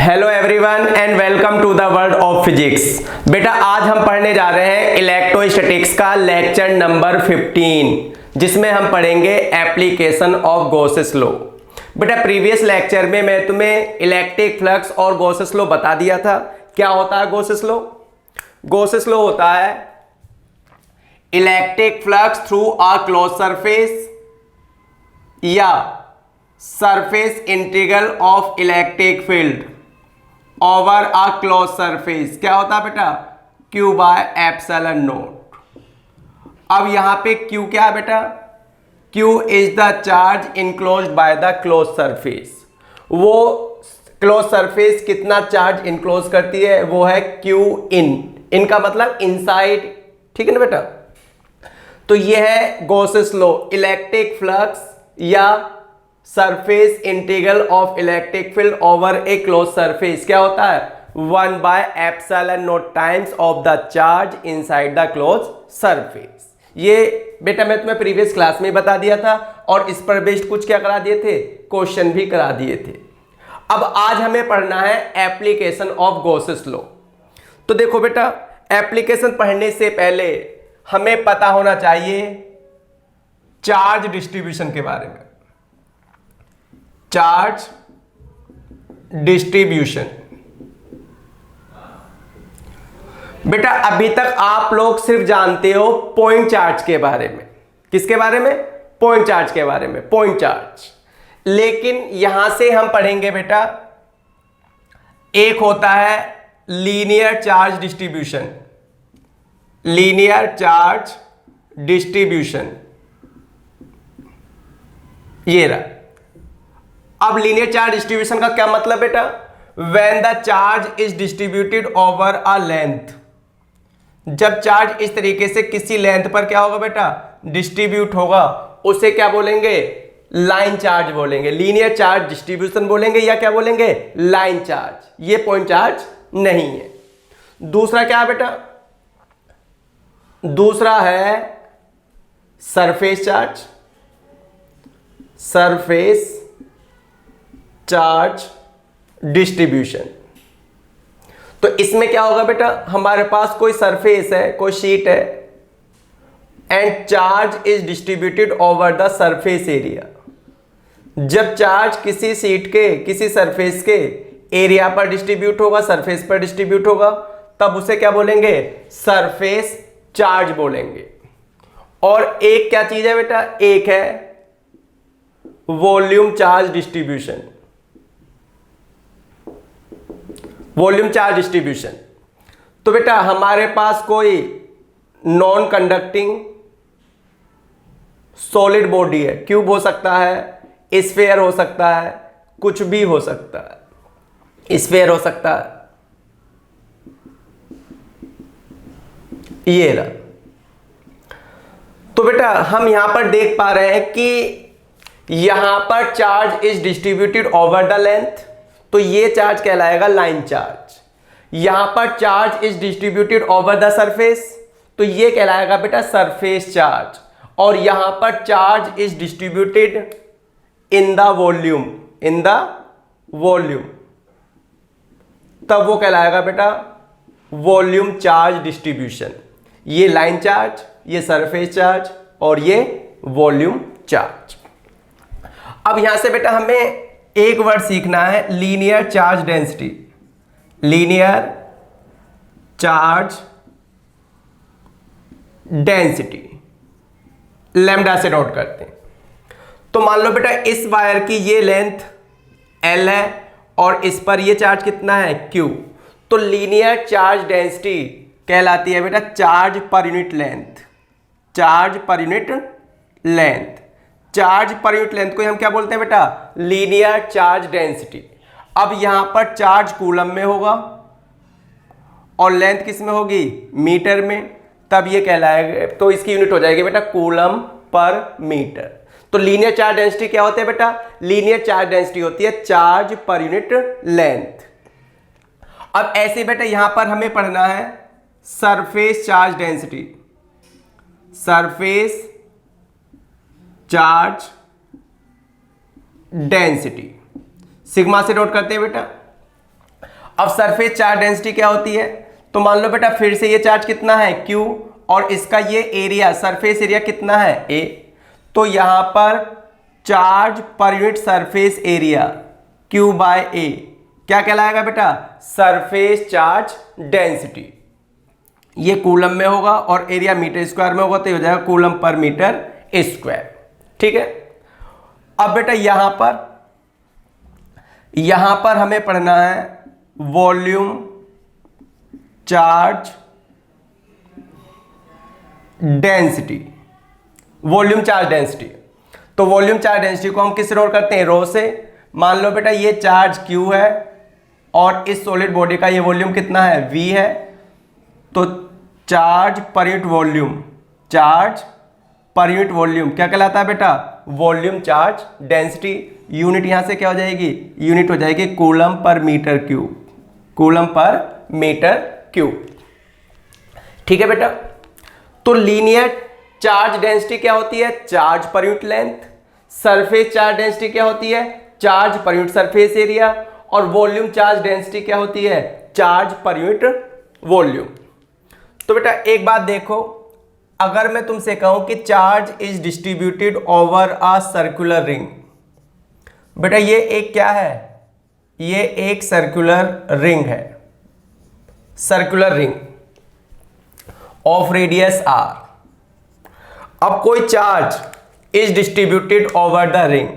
Hello everyone and welcome to the world of physics. बेटा आज हम पढ़ने जा रहे हैं इलेक्ट्रोस्टैटिक्स का लेक्चर नंबर 15, जिसमें हम पढ़ेंगे एप्लीकेशन ऑफ गॉसेस लॉ। बेटा प्रीवियस लेक्चर में मैं तुम्हें इलेक्ट्रिक फ्लक्स और गॉसेस लॉ बता दिया था। क्या होता है गॉसेस लॉ? गॉसेस लॉ होता है electric flux through a close surface या surface integral of electric field over a close surface. क्या होता है बेटा? Q by epsilon naught. अब यहां पे Q क्या है बेटा? Q is the charge enclosed by the close surface. वो क्लोज सरफेस कितना चार्ज इनक्लोज करती है? वो है Q इन। इनका मतलब इनसाइड, ठीक है ना बेटा? तो ये है गॉसेस लॉ, इलेक्ट्रिक फ्लक्स या surface integral of electric field over A close surface. क्या होता है? 1 bye epsilon not times of the charge inside the close surface. ये बेटा मैं तुम्हें प्रीवियस क्लास में बता दिया था और इस पर बेस्ड कुछ क्या करा दिए थे, क्वेश्चन भी करा दिए थे। अब आज हमें पढ़ना है एप्लीकेशन ऑफ गॉसेस लॉ। तो देखो बेटा, एप्लीकेशन पढ़ने से पहले हमें पता होना चाहिए चार्ज डिस्ट्रीब्यूशन के बारे में। चार्ज डिस्ट्रीब्यूशन बेटा अभी तक आप लोग सिर्फ जानते हो पॉइंट चार्ज के बारे में। किसके बारे में? पॉइंट चार्ज के बारे में, पॉइंट चार्ज। लेकिन यहां से हम पढ़ेंगे बेटा, एक होता है linear charge distribution. Linear charge distribution ये रहा। अब लीनियर चार्ज डिस्ट्रीब्यूशन का क्या मतलब बेटा? When the charge is distributed over a length. जब चार्ज इस तरीके से किसी लेंथ पर क्या होगा बेटा? डिस्ट्रीब्यूट होगा, उसे क्या बोलेंगे? लाइन चार्ज बोलेंगे। लीनियर चार्ज डिस्ट्रीब्यूशन बोलेंगे या क्या बोलेंगे? Line charge. ये पॉइंट चार्ज नहीं है। दूसरा क्या है बेटा? दूसरा है surface charge. Surface charge distribution. तो इसमें क्या होगा बेटा? हमारे पास कोई सरफेस है, कोई शीट है, and charge is distributed over the surface area. जब चार्ज किसी शीट के, किसी सरफेस के एरिया पर डिस्ट्रीब्यूट होगा, सरफेस पर डिस्ट्रीब्यूट होगा, तब उसे क्या बोलेंगे? सरफेस चार्ज बोलेंगे। और एक क्या चीज है बेटा? एक है volume charge distribution. Volume charge distribution. तो बेटा हमारे पास कोई नॉन कंडक्टिंग सॉलिड बॉडी है, क्यूब हो सकता है, स्फीयर हो सकता है, कुछ भी हो सकता है, स्फीयर हो सकता है, ये रहा। तो बेटा हम यहां पर देख पा रहे हैं कि यहां पर charge is distributed over the length, तो ये चार्ज कहलाएगा लाइन चार्ज। यहां पर charge is distributed over the surface, तो ये कहलाएगा बेटा सरफेस चार्ज। और यहां पर charge is distributed in the volume, in the volume, तब वो कहलाएगा बेटा वॉल्यूम चार्ज डिस्ट्रीब्यूशन। ये लाइन चार्ज, ये सरफेस चार्ज और ये वॉल्यूम चार्ज। अब यहां से बेटा हमें एक वर्ड सीखना है, linear charge density. Linear charge density lambda से नोट करते हैं। तो मान लो बेटा इस वायर की ये लेंथ L है और इस पर ये चार्ज कितना है? Q। तो लीनियर चार्ज डेंसिटी कहलाती है बेटा charge per unit length. Charge per unit length. Charge per unit length को हम क्या बोलते हैं बेटा? Linear charge density. अब यहां पर चार्ज कूलम में होगा और लेंथ किस में होगी? मीटर में। तब ये कहलाएगा, तो इसकी यूनिट हो जाएगी बेटा कूलम पर मीटर। तो लीनियर चार्ज डेंसिटी क्या होती है बेटा? लीनियर चार्ज डेंसिटी होती है चार्ज पर यूनिट लेंथ। अब ऐसे बेटा यहां पर हमें पढ़ना है surface charge density. Surface charge density sigma से नोट करते हैं बेटा। अब सरफेस चार्ज डेंसिटी क्या होती है, तो मान लो बेटा फिर से ये चार्ज कितना है Q, और इसका ये एरिया सरफेस एरिया कितना है A, तो यहां पर charge per unit surface area Q by A क्या कहलाएगा बेटा, सरफेस चार्ज डेंसिटी। ये कूलम में होगा और एरिया मीटर स्क्वायर में होगा, तो ये हो जाएगा कूलम पर मीटर स्क्वायर। ठीक है, अब बेटा यहां पर हमें पढ़ना है volume charge density. Volume charge density, तो वॉल्यूम चार्ज डेंसिटी को हम किससे नोट करते हैं, रो से। मान लो बेटा ये चार्ज Q है और इस सॉलिड बॉडी का ये वॉल्यूम कितना है, V है, तो charge per unit volume, charge per unit volume क्या कहलाता है बेटा, वॉल्यूम चार्ज डेंसिटी। यूनिट यहां से क्या हो जाएगी, यूनिट हो जाएगी coulomb per metre cube, coulomb per metre cube. ठीक है बेटा, तो लीनियर चार्ज डेंसिटी क्या होती है, charge per unit length. Surface charge density क्या होती है, charge per unit surface area. और वॉल्यूम चार्ज डेंसिटी क्या होती है, चार्ज पर यूनिट वॉल्यूम। तो बेटा एक बात देखो, अगर मैं तुमसे कहूं कि charge is distributed over a circular ring, बेटा ये एक क्या है, ये एक सर्कुलर रिंग है, circular ring of radius r। अब कोई charge is distributed over the ring,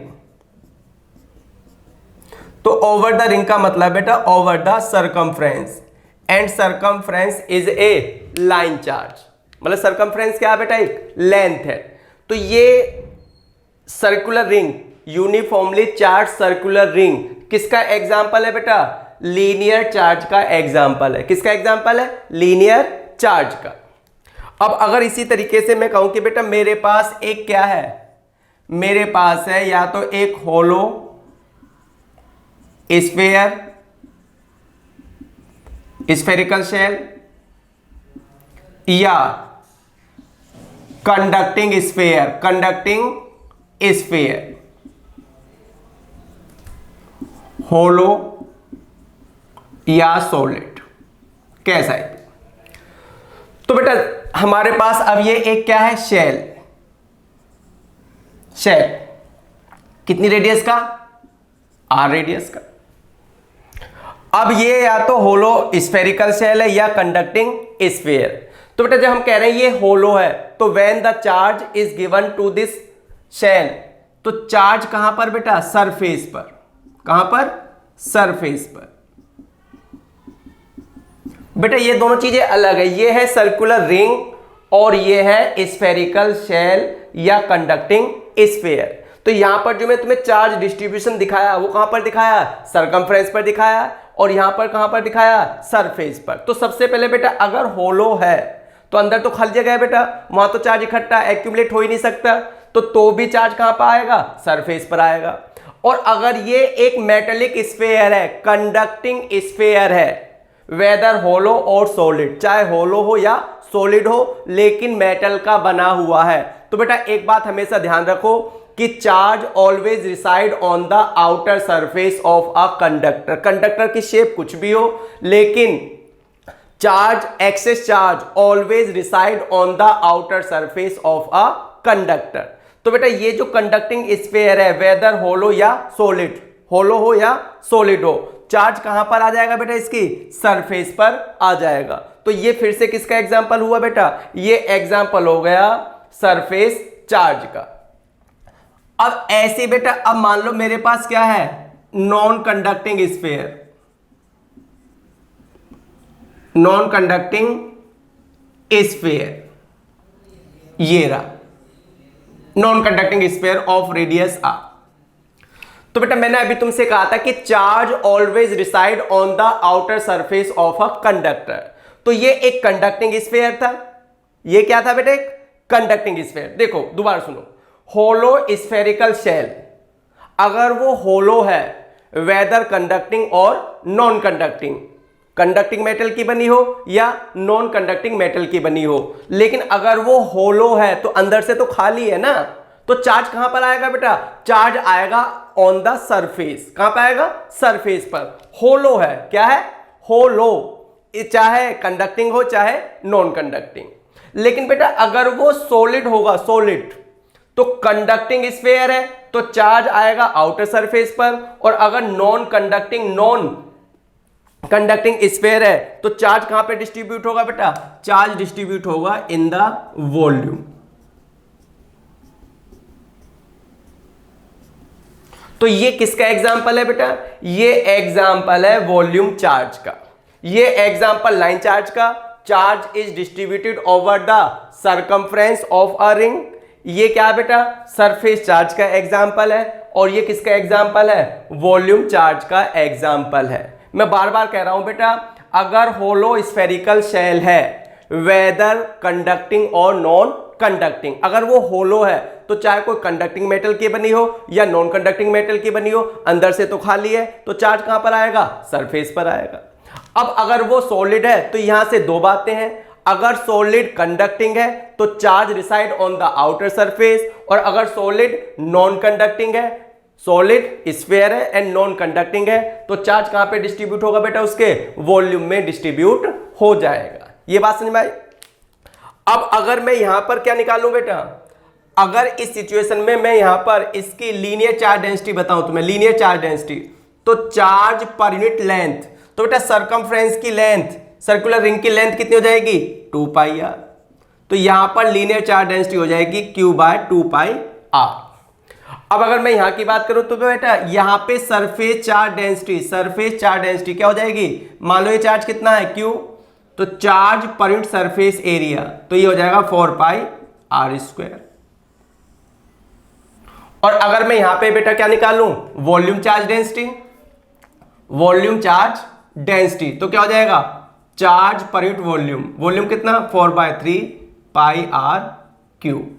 तो ओवर द रिंग का मतलब बेटा over the circumference, and circumference is a line charge. मतलब सरकमफ्रेंस क्या है बेटा, एक लेंथ है। तो ये circular ring, uniformly charge circular ring किसका एग्जाम्पल है बेटा, लीनियर चार्ज का एग्जाम्पल है। किसका एग्जाम्पल है, लीनियर चार्ज का। अब अगर इसी तरीके से मैं कहूं कि बेटा मेरे पास एक क्या है, मेरे पास है या तो एक होलो स्फेयर, स्फेरिकल शेल, या कंडक्टिंग स्फेयर, कंडक्टिंग स्फेयर, होलो या सॉलिड, कैसा है। तो बेटा हमारे पास अब ये एक क्या है, शेल, शेल कितनी रेडियस का, r रेडियस का। अब ये या तो होलो स्फेरिकल शेल है या कंडक्टिंग स्फीयर। तो बेटा जब हम कह रहे हैं ये होलो है, तो when the charge is given to this shell, तो चार्ज कहां पर बेटा, सरफेस पर। कहां पर, सरफेस पर। बेटा ये दोनों चीजें अलग है, ये है सर्कुलर रिंग और ये है स्फेरिकल शेल या कंडक्टिंग स्फीयर। तो यहां पर जो मैं तुम्हें चार्ज डिस्ट्रीब्यूशन दिखाया वो कहां पर दिखाया, सरकमफ्रेंस पर दिखाया, और यहां पर कहां पर दिखाया, सरफेस पर। तो सबसे पहले बेटा अगर होलो है तो अंदर तो खाली जगह है बेटा, वहां तो चार्ज इकट्ठा एक्यूमुलेट हो ही नहीं सकता, तो भी चार्ज कहां पर आएगा, सरफेस पर आएगा। और अगर ये एक मेटेलिक स्फीयर है, कंडक्टिंग स्फीयर है, वेदर होलो और सॉलिड, चाहे होलो हो या सॉलिड हो, लेकिन मेटल का बना हुआ है, तो बेटा एक बात हमेशा ध्यान रखो कि charge always reside on the outer surface of a conductor. Conductor की शेप कुछ भी हो, लेकिन charge, excess charge always reside on the outer surface of a conductor. तो बेटा ये जो कंडक्टिंग स्फीयर है, वेदर होलो या सॉलिड, होलो हो या सॉलिड हो, चार्ज कहां पर आ जाएगा बेटा, इसकी सरफेस पर आ जाएगा। तो ये फिर से किसका एग्जांपल हुआ बेटा, ये एग्जांपल हो गया सरफेस चार्ज का। अब ऐसे बेटा, अब मान लो मेरे पास क्या है, non conducting sphere, non conducting sphere, ये रहा non conducting sphere of radius r। तो बेटा मैंने अभी तुमसे कहा था कि charge always reside on the outer surface of a conductor. तो ये एक कंडक्टिंग स्फीयर था, ये क्या था बेटा, एक कंडक्टिंग स्फीयर। देखो दोबारा सुनो, होलो स्फेरिकल शेल, अगर वो होलो है, वेदर कंडक्टिंग और नॉन कंडक्टिंग, कंडक्टिंग मेटल की बनी हो या नॉन कंडक्टिंग मेटल की बनी हो, लेकिन अगर वो होलो है तो अंदर से तो खाली है ना, तो चार्ज कहां पर आएगा बेटा, चार्ज आएगा ऑन द सरफेस। कहां पर आएगा, सरफेस पर। होलो है, क्या है, होलो, चाहे कंडक्टिंग हो चाहे नॉन कंडक्टिंग। लेकिन बेटा अगर वो सॉलिड होगा, सॉलिड, तो कंडक्टिंग स्फीयर है तो चार्ज आएगा आउटर सरफेस पर, और अगर नॉन कंडक्टिंग स्फीयर है तो चार्ज कहां पे डिस्ट्रीब्यूट होगा बेटा? चार्ज डिस्ट्रीब्यूट होगा इन द वॉल्यूम। तो ये किसका एग्जाम्पल है बेटा? ये एग्जाम्पल है वॉल्यूम चार्ज का, ये एग्जाम्पल लाइन चार्ज का। Charge is distributed over the circumference of a ring. ये क्या है बेटा? सरफेस चार्ज का एग्जाम्पल है। और ये किसका एग्जाम्पल है? वॉल्यूम चार्ज का एग्जाम्पल है। मैं बार बार कह रहा हूं बेटा, अगर होलो स्फेरिकल शेल है, वेदर कंडक्टिंग और नॉन कंडक्टिंग, अगर वो होलो है तो चाहे कोई कंडक्टिंग मेटल की बनी हो या नॉन कंडक्टिंग मेटल की बनी हो, अंदर से तो खाली है, तो चार्ज कहां पर आएगा? सरफेस पर आएगा। अब अगर वो सॉलिड है तो यहां से दो बातें हैं, अगर सॉलिड कंडक्टिंग है तो charge reside on the outer surface, और अगर सॉलिड नॉन कंडक्टिंग है, सॉलिड स्फीयर है एंड नॉन कंडक्टिंग है, तो चार्ज कहां पे डिस्ट्रीब्यूट होगा बेटा? उसके वॉल्यूम में डिस्ट्रीब्यूट हो जाएगा। ये बात समझ में आई? अब अगर मैं यहां पर क्या निकालूं बेटा? अगर इस सिचुएशन में मैं यहां पर इसकी लीनियर चार्ज डेंसिटी बताऊं तुम्हें, लीनियर चार्ज डेंसिटी, तो चार्ज पर यूनिट लेंथ, तो बेटा सर्कमफ्रेंस की लेंथ, सर्कुलर रिंग की लेंथ कितनी हो जाएगी? 2 पाई आर। तो यहां पर लीनियर चार्ज डेंसिटी हो जाएगी Q/2 पाई आर। अब अगर मैं यहां की बात करूं तो बेटा यहां पे सरफेस चार्ज डेंसिटी क्या हो जाएगी? मान लो ये चार्ज कितना है? Q, तो charge per unit surface area, तो ये हो जाएगा 4 पाई आर स्क्वायर। और अगर मैं यहां पे बेटा क्या निकालूं? वॉल्यूम चार्ज डेंसिटी, तो क्या हो जाएगा? चार्ज पर यूनिट वॉल्यूम कितना? 4/3 पाई आर क्यूब।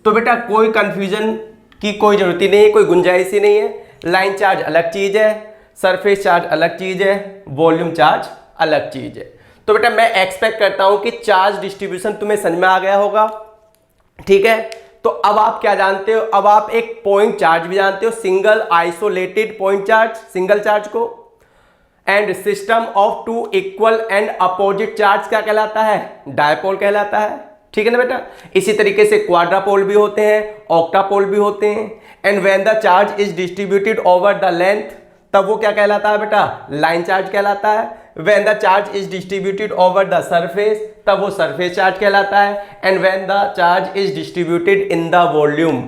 तो बेटा कोई कंफ्यूजन की कोई जरूरत ही नहीं है, कोई गुंजाइश ही नहीं है। लाइन चार्ज अलग चीज है, सरफेस चार्ज अलग चीज है, वॉल्यूम चार्ज अलग चीज है। तो बेटा मैं एक्सपेक्ट करता हूं कि चार्ज डिस्ट्रीब्यूशन तुम्हें समझ में आ गया होगा, ठीक है। तो अब आप क्या जानते हो? अब आप एक पॉइंट चार्ज भी जानते हो, single isolated point charge, single charge को। And system of two equal and opposite charge क्या कहलाता है? डायपोल कहलाता है, ठीक है ना बेटा। इसी तरीके से क्वाड्रापोल भी होते हैं, ऑक्टापोल भी होते हैं। And when the charge is distributed over the length, तब वो क्या कहलाता है बेटा? लाइन चार्ज कहलाता है। When the charge is distributed over the surface, तब वो सरफेस चार्ज कहलाता है। And when the charge is distributed in the volume,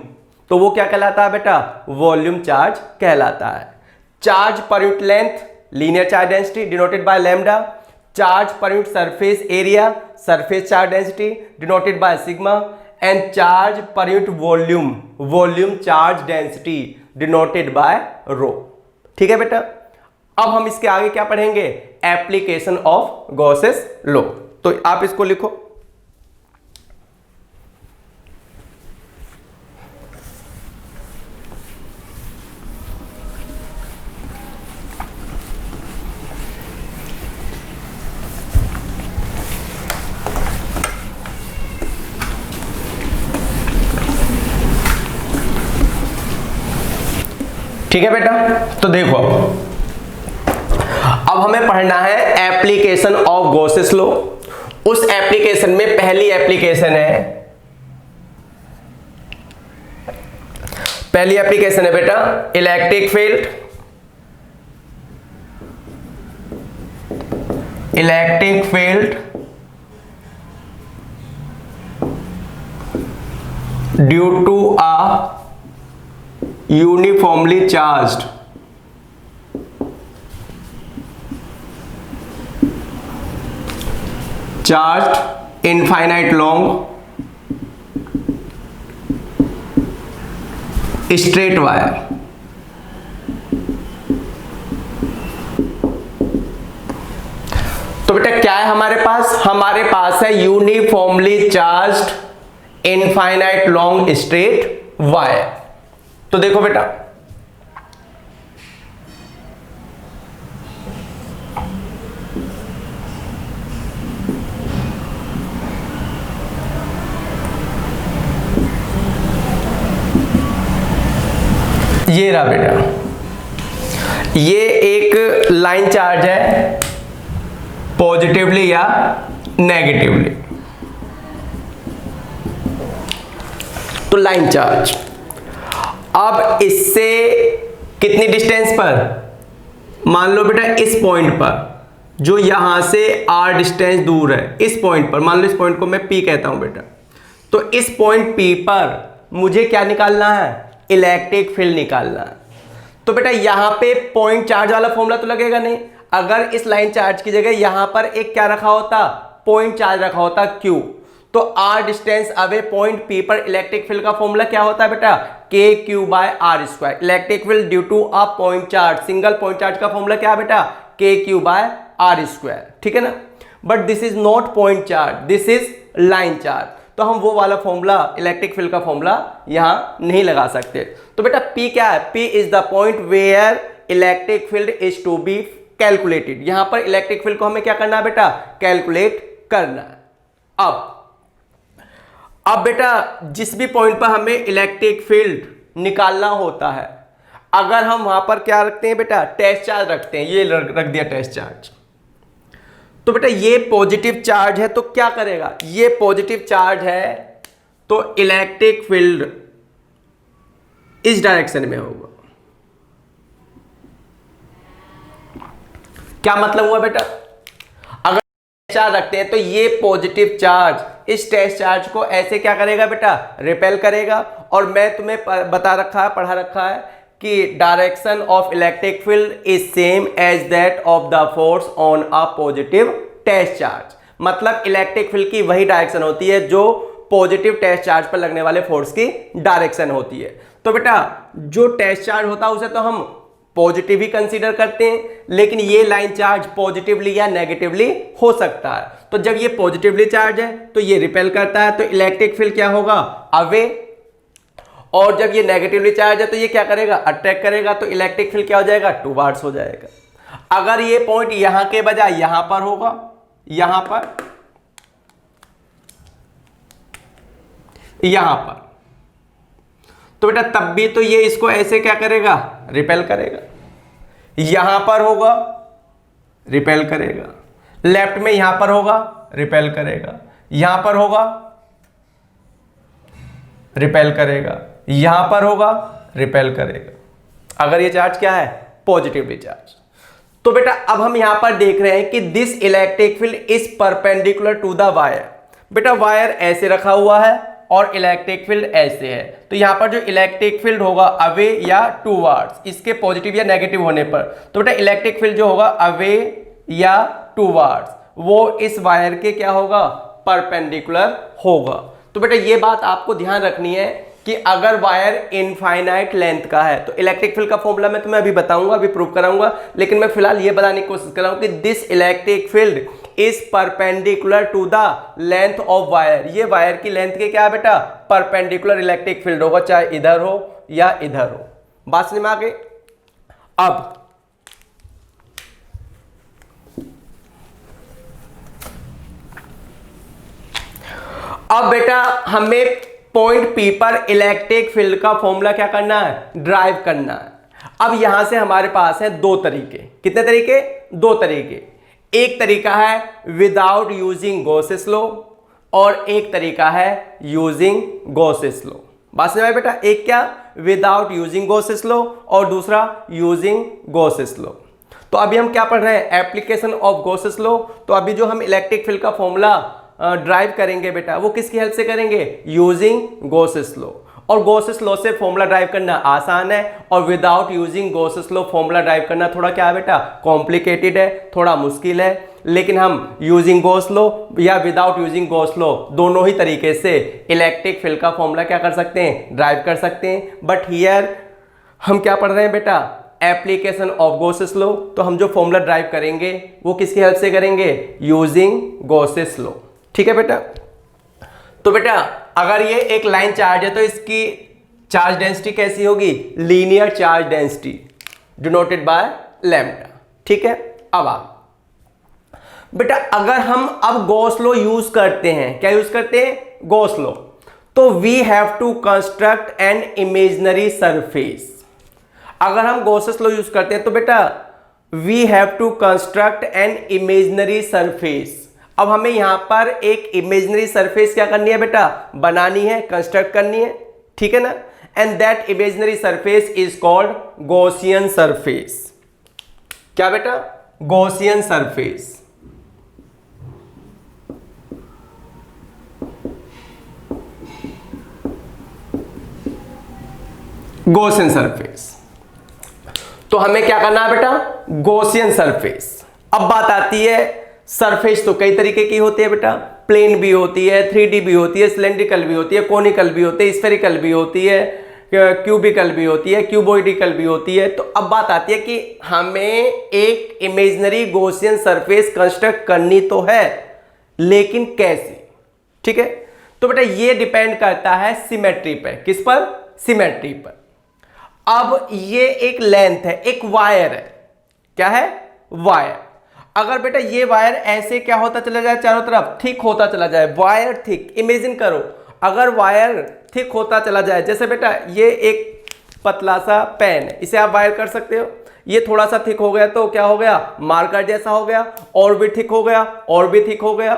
तो वो क्या कहलाता है बेटा? वॉल्यूम चार्ज कहलाता है। Charge per unit length, linear charge density denoted by lambda. Charge per unit surface area, surface charge density denoted by sigma. And charge per unit volume charge density denoted by rho, ठीक है बेटा। अब हम इसके आगे क्या पढ़ेंगे? Application of Gauss's law. तो आप इसको लिखो। ठीक है बेटा, तो देखो अब हमें पढ़ना है एप्लीकेशन ऑफ गॉसेस लॉ। उस एप्लीकेशन में पहली एप्लीकेशन है बेटा electric field due to a uniformly charged infinite long straight wire। तो बेटा क्या है हमारे पास है uniformly charged infinite long straight wire. तो देखो बेटा ये रहा बेटा, ये एक लाइन चार्ज है पॉजिटिवली या नेगेटिवली। तो लाइन चार्ज अब इससे कितनी डिस्टेंस पर, मान लो बेटा इस पॉइंट पर, जो यहां से r डिस्टेंस दूर है, इस पॉइंट पर, मान लो इस पॉइंट को मैं P कहता हूं बेटा, तो इस पॉइंट P पर मुझे क्या निकालना है, इलेक्ट्रिक फील्ड निकालना है। तो बेटा यहां पे पॉइंट चार्ज वाला फॉर्मूला तो लगेगा नहीं, अगर इस लाइन चार्ज की जगह यहां पर एक क्या रखा होता, पॉइंट चार्ज रखा होता Q, तो r distance away point P पर इलेक्ट्रिक फील्ड का फॉर्मूला क्या होता है बेटा, KQ/r²। Electric field due to a point charge, single point charge का फॉर्मूला क्या है बेटा, KQ/r², ठीक है ना। But this is not point charge, this is line charge, तो हम वो वाला फॉर्मूला, इलेक्ट्रिक फील्ड का फॉर्मूला यहां नहीं लगा सकते। तो बेटा P क्या है, P is the point where electric field is to be calculated. यहां पर इलेक्ट्रिक फील्ड को हमें क्या करना है बेटा, कैलकुलेट करना है। अब बेटा जिस भी पॉइंट पर हमें इलेक्ट्रिक फील्ड निकालना होता है, अगर हम वहां पर क्या रखते हैं बेटा, टेस्ट चार्ज रखते हैं, ये रख दिया टेस्ट चार्ज, तो बेटा ये पॉजिटिव चार्ज है तो क्या करेगा, ये पॉजिटिव चार्ज है तो इलेक्ट्रिक फील्ड इस डायरेक्शन में होगा। क्या मतलब हुआ बेटा, अगर चार्ज रखते हैं तो ये पॉजिटिव चार्ज इस टेस्ट चार्ज को ऐसे क्या करेगा बेटा, रिपेल करेगा। और मैं तुम्हें बता रखा है, पढ़ा रखा है कि direction of electric field is same as that of the force on a positive test charge. मतलब इलेक्ट्रिक फील्ड की वही डायरेक्शन होती है जो पॉजिटिव टेस्ट चार्ज पर लगने वाले फोर्स की डायरेक्शन होती है। तो बेटा जो टेस्ट चार्ज होता है उसे तो हम पॉजिटिव ही कंसीडर करते हैं, लेकिन ये लाइन चार्ज पॉजिटिवली या नेगेटिवली हो सकता है। तो जब ये पॉजिटिवली चार्ज है तो ये रिपेल करता है, तो इलेक्ट्रिक फील्ड क्या होगा, अवे। और जब ये नेगेटिवली चार्ज है तो ये क्या करेगा, अट्रैक्ट करेगा, तो इलेक्ट्रिक फील्ड क्या हो जाएगा, टूवर्ड्स हो जाएगा। अगर ये पॉइंट यहां के बजाय यहां पर होगा, यहां पर, यहां पर, तो बेटा तब भी तो ये इसको ऐसे क्या करेगा, रिपेल करेगा। यहां पर होगा, रिपेल करेगा। लेफ्ट में यहां पर होगा, रिपेल करेगा। यहां पर होगा, रिपेल करेगा। यहां पर होगा, रिपेल करेगा। अगर ये चार्ज क्या है, पॉजिटिवली चार्ज। तो बेटा अब हम यहां पर देख रहे हैं कि this electric field is perpendicular to the wire. बेटा वायर ऐसे रखा हुआ है और इलेक्ट्रिक फील्ड ऐसे है, तो यहां पर जो इलेक्ट्रिक फील्ड होगा अवे या टूवर्ड्स, इसके पॉजिटिव या नेगेटिव होने पर, तो बेटा इलेक्ट्रिक फील्ड जो होगा अवे या टूवर्ड्स, वो इस वायर के क्या होगा, परपेंडिकुलर होगा। तो बेटा ये बात आपको ध्यान रखनी है कि अगर वायर इनफाइनाइट लेंथ का है तो इलेक्ट्रिक फील्ड का फॉर्मूला मैं तुम्हें अभी बताऊंगा, अभी प्रूव कराऊंगा, लेकिन मैं फिलहाल ये बताने की कोशिश कर रहा हूं कि this electric field is perpendicular to the length of wire. ये वायर की लेंथ के क्या है बेटा, परपेंडिकुलर इलेक्ट्रिक फील्ड होगा, चाहे इधर हो या इधर हो। बात समझ में आ गई। अब बेटा हमें पॉइंट P पर इलेक्ट्रिक फील्ड का फॉर्मूला क्या करना है, ड्राइव करना है। अब यहां से हमारे पास है दो तरीके। कितने तरीके, दो तरीके। एक तरीका है विदाउट यूजिंग गॉसेस लॉ और एक तरीका है यूजिंग गॉसेस लॉ। बात समझ में बेटा, एक क्या विदाउट यूजिंग गॉसेस लॉ और दूसरा यूजिंग गॉसेस लॉ। तो अभी हम क्या पढ़ रहे हैं, एप्लीकेशन ऑफ गॉसेस लॉ। तो अभी जो हम इलेक्ट्रिक फील्ड का फॉर्मूला ड्राइव करेंगे बेटा, वो किसकी हेल्प से करेंगे, यूजिंग गॉसेस लॉ। और गॉसेस लॉ से फॉर्मूला ड्राइव करना आसान है, और without using Gauss's law formula drive करना थोड़ा क्या है बेटा, कॉम्प्लिकेटेड है, थोड़ा मुश्किल है। लेकिन हम यूजिंग गॉस लॉ या विदाउट यूजिंग गॉस लॉ दोनों ही तरीके से इलेक्ट्रिक फील्ड का फॉर्मूला क्या कर सकते हैं, ड्राइव कर सकते हैं। बट हियर हम क्या पढ़ रहे हैं बेटा, एप्लीकेशन ऑफ गॉसेस लॉ। तो हम जो फॉर्मूला ड्राइव करेंगे वो किसकी हेल्प से करेंगे, यूजिंग गॉसेस लॉ। ठीक है बेटा। तो बेटा अगर ये एक लाइन चार्ज है तो इसकी चार्ज डेंसिटी कैसी होगी, linear charge density denoted by lambda. ठीक है। अब बेटा अगर हम अब गॉस लॉ यूज करते हैं, क्या यूज करते हैं, गॉस लॉ, तो we have to construct an imaginary surface. अगर हम गॉसेस लॉ यूज करते हैं तो बेटा we have to construct an imaginary surface. अब हमें यहां पर एक इमेजनरी सरफेस क्या करनी है बेटा, बनानी है, कंस्ट्रक्ट करनी है, ठीक है ना। And that imaginary surface is called Gaussian surface. क्या बेटा, गॉसियन सरफेस। Gaussian surface. तो हमें क्या करना है बेटा, गॉसियन सरफेस। अब बात आती है, सरफेस तो कई तरीके की होती है बेटा, प्लेन भी होती है, 3D भी होती है, सिलेंड्रिकल भी होती है, कोनिकल भी होती है, स्फेरिकल भी होती है, क्यूबिकल भी होती है, क्यूबोइडिकल भी होती है। तो अब बात आती है कि हमें एक इमेजिनरी गॉसियन सरफेस कंस्ट्रक्ट करनी तो है, लेकिन कैसे, ठीक है। तो बेटा ये डिपेंड करता है सिमेट्री पे। किस पर, सिमेट्री पर। अब ये एक लेंथ है, एक वायर है, क्या है, वायर। अगर बेटा ये वायर ऐसे क्या होता चला जाए, चारों तरफ थिक होता चला जाए, वायर थिक, इमेजिन करो अगर वायर थिक होता चला जाए, जैसे बेटा ये एक पतला सा पेन है, इसे आप वायर कर सकते हो, ये थोड़ा सा थिक हो गया तो क्या हो गया, मार्कर जैसा हो गया, और भी थिक हो गया, और भी थिक हो गया।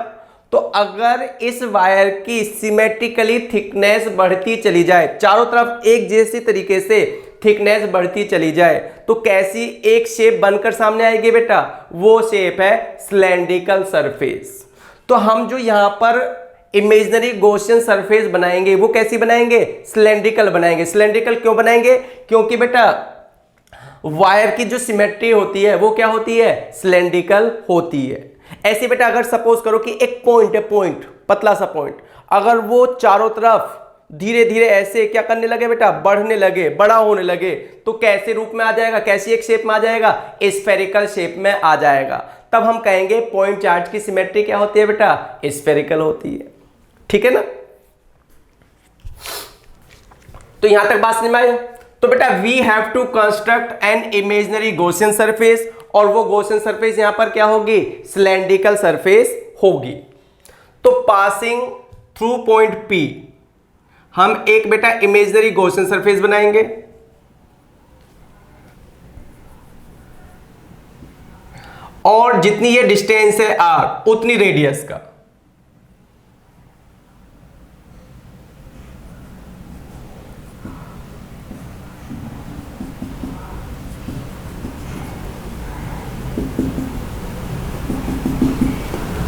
तो अगर इस वायर की सिमेट्रिकली थिकनेस बढ़ती चली जाए, चारों तरफ एक जैसी तरीके से थिकनेस बढ़ती चली जाए, तो कैसी एक शेप बनकर सामने आएगी बेटा, वो शेप है सिलेंड्रिकल सरफेस। तो हम जो यहां पर इमेजिनरी गॉसियन सरफेस बनाएंगे वो कैसी बनाएंगे, सिलेंड्रिकल बनाएंगे। सिलेंड्रिकल क्यों बनाएंगे, क्योंकि बेटा वायर की जो सिमेट्री होती है वो क्या होती है, सिलेंड्रिकल होती है। ऐसे बेटा अगर सपोज करो कि एक पॉइंट है, पॉइंट पतला सा पॉइंट, अगर वो चारों तरफ धीरे धीरे ऐसे क्या करने लगे बेटा, बढ़ने लगे, बड़ा होने लगे, तो कैसे रूप में आ जाएगा, कैसी एक शेप में आ जाएगा, स्फेरिकल शेप में आ जाएगा। तब हम कहेंगे पॉइंट चार्ज की सिमेट्री क्या होती है बेटा, स्फेरिकल होती है, ठीक है ना। तो यहां तक बात समझ में आई। तो बेटा we have to construct an imaginary Gaussian surface, और वो गॉसियन सरफेस यहां पर क्या होगी, सिलेंड्रिकल सरफेस होगी। तो पासिंग थ्रू पॉइंट P हम एक बेटा इमेजिनरी गॉसियन सरफेस बनाएंगे, और जितनी ये डिस्टेंस है R उतनी रेडियस का।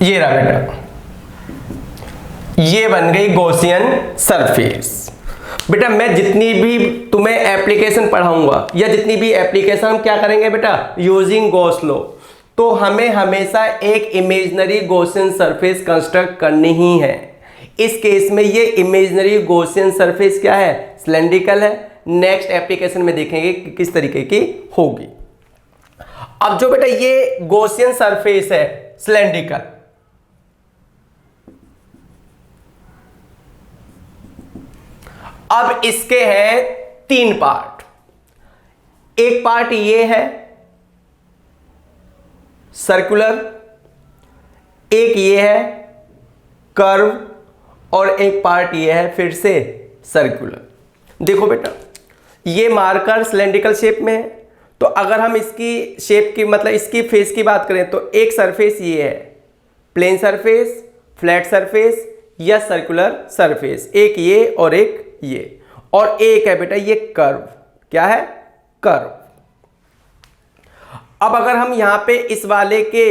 ये रहा बेटा, ये बन गई गॉसियन सरफेस। बेटा मैं जितनी भी तुम्हें एप्लीकेशन पढ़ाऊंगा, या जितनी भी एप्लीकेशन हम क्या करेंगे बेटा, यूजिंग गॉस लॉ, तो हमें हमेशा एक इमेजिनरी गॉसियन सरफेस कंस्ट्रक्ट करनी ही है। इस केस में ये इमेजिनरी गॉसियन सरफेस क्या है, सिलेंड्रिकल है। नेक्स्ट एप्लीकेशन में देखेंगे कि किस तरीके की होगी। अब जो बेटा ये गॉसियन सरफेस है सिलेंड्रिकल, अब इसके हैं तीन पार्ट। एक पार्ट ये है सर्कुलर, एक ये है कर्व, और एक पार्ट ये है फिर से सर्कुलर। देखो बेटा ये मार्कर सिलेंड्रिकल शेप में है, तो अगर हम इसकी शेप की मतलब इसकी फेस की बात करें तो एक सरफेस ये है प्लेन सरफेस, फ्लैट सरफेस या सर्कुलर सरफेस, एक ये और एक ये, और एक है बेटा ये कर्व। क्या है, कर्व। अब अगर हम यहां पे इस वाले के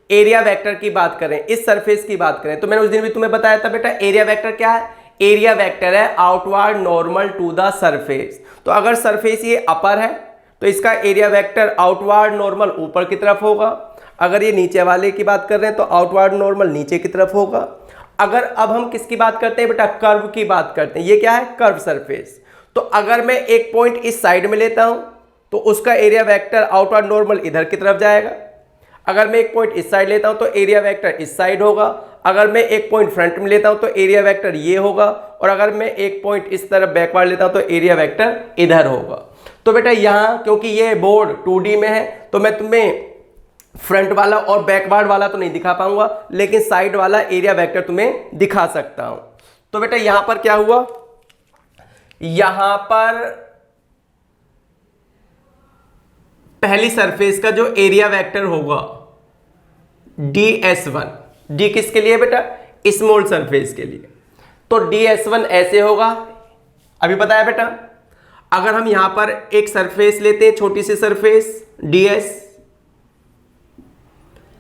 एरिया वेक्टर की बात करें, इस सरफेस की बात करें, तो मैंने उस दिन भी तुम्हें बताया था बेटा एरिया वेक्टर क्या है, एरिया वेक्टर है outward normal to the surface. तो अगर सरफेस ये अपर है तो इसका एरिया वेक्टर आउटवर्ड नॉर्मल ऊपर की तरफ होगा। अगर ये नीचे वाले की बात कर रहे हैं तो आउटवर्ड नॉर्मल नीचे की तरफ होगा। अगर अब हम किसकी बात करते हैं बेटा, कर्व की बात करते हैं, ये क्या है, कर्व सरफेस। तो अगर मैं एक पॉइंट इस साइड में लेता हूं तो उसका एरिया वेक्टर आउटवर्ड नॉर्मल इधर की तरफ जाएगा। अगर मैं एक पॉइंट इस साइड लेता हूं तो एरिया वेक्टर इस साइड होगा। अगर मैं एक पॉइंट फ्रंट में लेता हूं तो एरिया वेक्टर ये होगा, और अगर मैं एक पॉइंट इस तरफ बैकवर्ड लेता हूं तो एरिया वेक्टर इधर होगा। तो बेटा यहां क्योंकि ये बोर्ड 2D में है तो मैं तुम्हें फ्रंट वाला और बैकवर्ड वाला तो नहीं दिखा पाऊंगा, लेकिन साइड वाला एरिया वेक्टर तुम्हें दिखा सकता हूं। तो बेटा यहां पर क्या हुआ, यहां पर पहली सरफेस का जो एरिया वेक्टर होगा ds1, डी किसके लिए बेटा, स्मॉल सरफेस के लिए, तो ds1 ऐसे होगा, अभी बताया बेटा। अगर हम यहां पर एक सरफेस लेते हैं, छोटी सी सरफेस ds,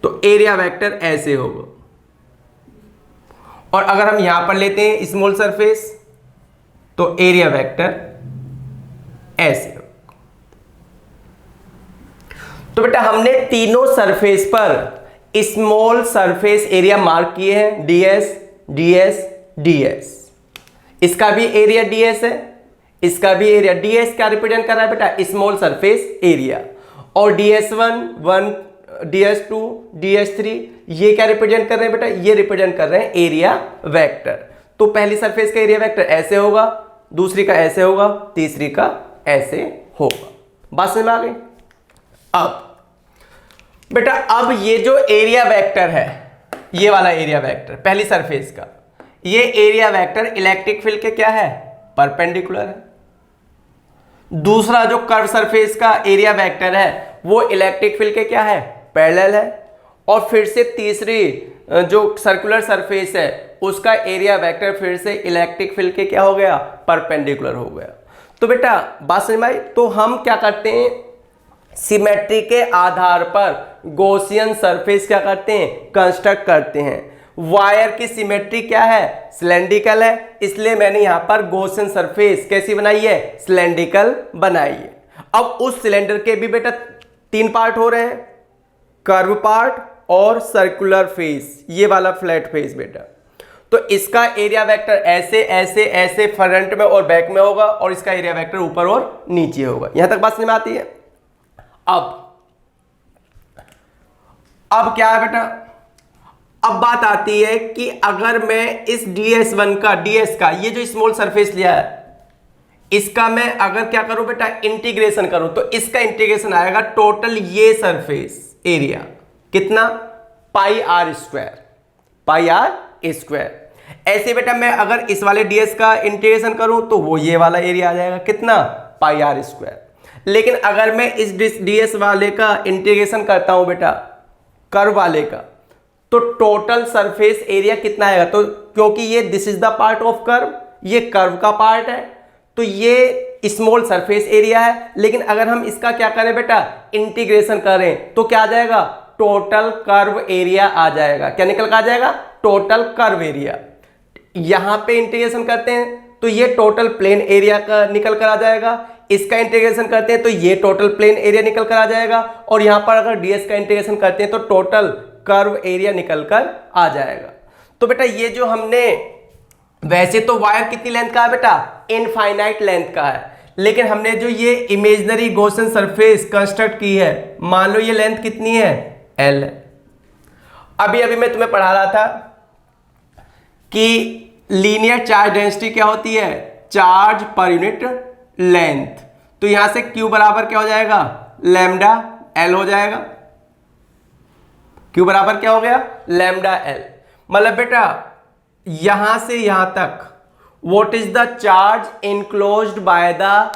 तो एरिया वेक्टर ऐसे होगा। और अगर हम यहां पर लेते हैं स्मॉल सरफेस, तो एरिया वेक्टर ऐसे होगा। तो बेटा हमने तीनों सरफेस पर स्मॉल सरफेस एरिया मार्क किए हैं, ds, ds, ds। इसका भी एरिया ds है, इसका भी एरिया। ds क्या रिप्रेजेंट कर रहा है बेटा, स्मॉल सरफेस एरिया। और ds1, ds2, ds3 ये क्या रिप्रेजेंट कर रहे हैं बेटा, ये रिप्रेजेंट कर रहे हैं एरिया वेक्टर। तो पहली सरफेस का एरिया वेक्टर ऐसे होगा, दूसरी का ऐसे होगा, तीसरी का ऐसे होगा। बात समझ में आ गई। अब बेटा अब ये जो एरिया वेक्टर है, ये वाला एरिया वेक्टर पहली सरफेस का, ये एरिया वेक्टर इलेक्ट्रिक फील्ड के क्या है, परपेंडिकुलर है। दूसरा जो कर्व सरफेस का एरिया वेक्टर है वो इलेक्ट्रिक फील्ड के क्या है, पैरेलल है। और फिर से तीसरी जो सर्कुलर सरफेस है उसका एरिया वेक्टर फिर से इलेक्ट्रिक फील्ड के क्या हो गया, परपेंडिकुलर हो गया। तो बेटा बात समझ में आई। तो हम क्या करते हैं, सिमेट्री के आधार पर गॉसियन सरफेस क्या करते हैं, कंस्ट्रक्ट करते हैं। वायर की सिमेट्री क्या है, सिलेंड्रिकल है, इसलिए मैंने यहां पर गॉसियन सरफेस कैसी बनाई है, सिलेंड्रिकल बनाई है। अब उस सिलेंडर के भी बेटा तीन पार्ट हो रहे हैं, कर्व पार्ट और सर्कुलर फेस, ये वाला फ्लैट फेस बेटा। तो इसका एरिया वेक्टर ऐसे ऐसे ऐसे फ्रंट में और बैक में होगा, और इसका एरिया वेक्टर ऊपर और नीचे होगा। यहां तक बात समझ में आती है। अब क्या है बेटा, अब बात आती है कि अगर मैं इस ds1 का, ds का ये जो स्मॉल सरफेस लिया है, इसका मैं अगर क्या करूं बेटा, इंटीग्रेशन करूं, तो इसका इंटीग्रेशन आएगा टोटल ये सरफेस एरिया कितना, pi r square, pi r square. ऐसे बेटा मैं अगर इस वाले ds का इंटीग्रेशन करूं तो वो ये वाला एरिया आ जाएगा कितना, पाई आर स्क्वायर। लेकिन अगर मैं इस ds वाले का इंटीग्रेशन करता हूं बेटा कर्व वाले का, तो टोटल सरफेस एरिया कितना आएगा, तो क्योंकि ये this is the part of curve, ये कर्व का पार्ट है, तो ये स्मॉल सरफेस एरिया है। लेकिन अगर हम इसका क्या करें बेटा, इंटीग्रेशन करें, तो क्या आ जाएगा, टोटल कर्व एरिया आ जाएगा। क्या निकल कर आ जाएगा, टोटल कर्व एरिया। यहां पे इंटीग्रेशन करते हैं तो ये टोटल प्लेन एरिया का निकल कर आ जाएगा, इसका इंटीग्रेशन करते हैं तो ये टोटल प्लेन एरिया निकल कर आ जाएगा, और यहां पर अगर ds का इंटीग्रेशन करते हैं तो टोटल कर्व एरिया निकल कर आ जाएगा। तो बेटा ये जो हमने, वैसे तो वायर कितनी लेंथ का है बेटा, इनफाइनाइट लेंथ का है, लेकिन हमने जो ये इमेजिनरी गॉसियन सरफेस कंस्ट्रक्ट की है, मान लो ये लेंथ कितनी है, l है। अभी अभी मैं तुम्हें पढ़ा रहा था कि लीनियर चार्ज डेंसिटी क्या होती है, चार्ज पर यूनिट लेंथ। तो यहां से Q बराबर क्या हो जाएगा, लैम्डा L हो जाएगा। Q बराबर क्या हो गया, लैम्डा L। मतलब बेटा यहां से यहां तक what is the charge enclosed by the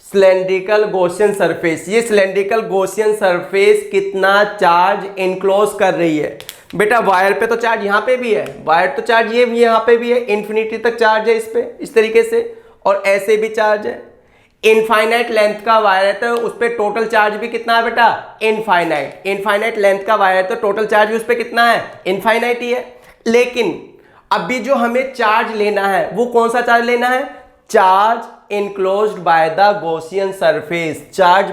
cylindrical Gaussian surface, ये सिलेंड्रिकल गॉसियन सरफेस कितना चार्ज इनक्लोज कर रही है। बेटा वायर पे तो चार्ज यहां पे भी है, वायर तो चार्ज ये भी यहां पे भी है, इन्फिनिटी तक चार्ज है इस पे, इस तरीके से, और ऐसे भी चार्ज है। इनफाइनाइट लेंथ का वायर है तो उस पर टोटल चार्ज भी कितना है बेटा, इनफाइनाइट। इनफाइनाइट लेंथ का वायर है तो टोटल चार्ज भी उस पर कितना है, इनफाइनाइट ही है। लेकिन अभी जो हमें चार्ज लेना है वो कौन सा चार्ज लेना है, charge enclosed by the Gaussian surface, charge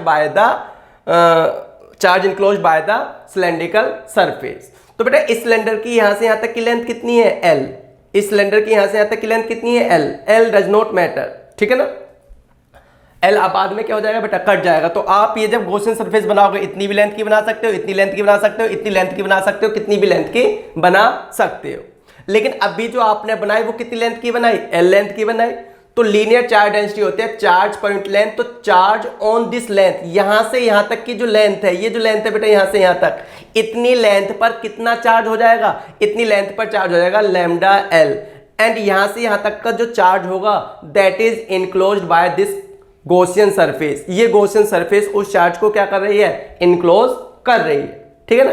enclosed by the cylindrical surface. तो बेटा इस सिलेंडर की यहां से यहां तक की लेंथ कितनी है, l। इस सिलेंडर की यहां से यहां तक की लेंथ कितनी है, l। l does not matter, ठीक है ना। l अब बाद में क्या हो जाएगा बेटा, कट जाएगा। तो आप ये जब गॉसियन सरफेस बनाओगे इतनी भी लेंथ की बना सकते हो, इतनी लेंथ की बना सकते हो, इतनी लेंथ की बना सकते हो, कितनी भी लेंथ की बना सकते हो। लेकिन अभी जो आपने बनाई वो कितनी लेंथ की बनाई, l लेंथ की बनाई। तो लीनियर चार्ज डेंसिटी होती है चार्ज पर यूनिट लेंथ, तो चार्ज ऑन दिस लेंथ, यहां से यहां तक की जो लेंथ है, ये जो लेंथ है बेटा यहां से यहां तक, इतनी लेंथ पर कितना चार्ज हो जाएगा, इतनी लेंथ पर चार्ज हो जाएगा लैम्डा L। एंड यहां से यहां तक का जो चार्ज होगा that is enclosed by this Gaussian surface, ये गॉसियन सरफेस उस चार्ज को क्या कर रही है, इनक्लोज कर रही है, ठीक है ना।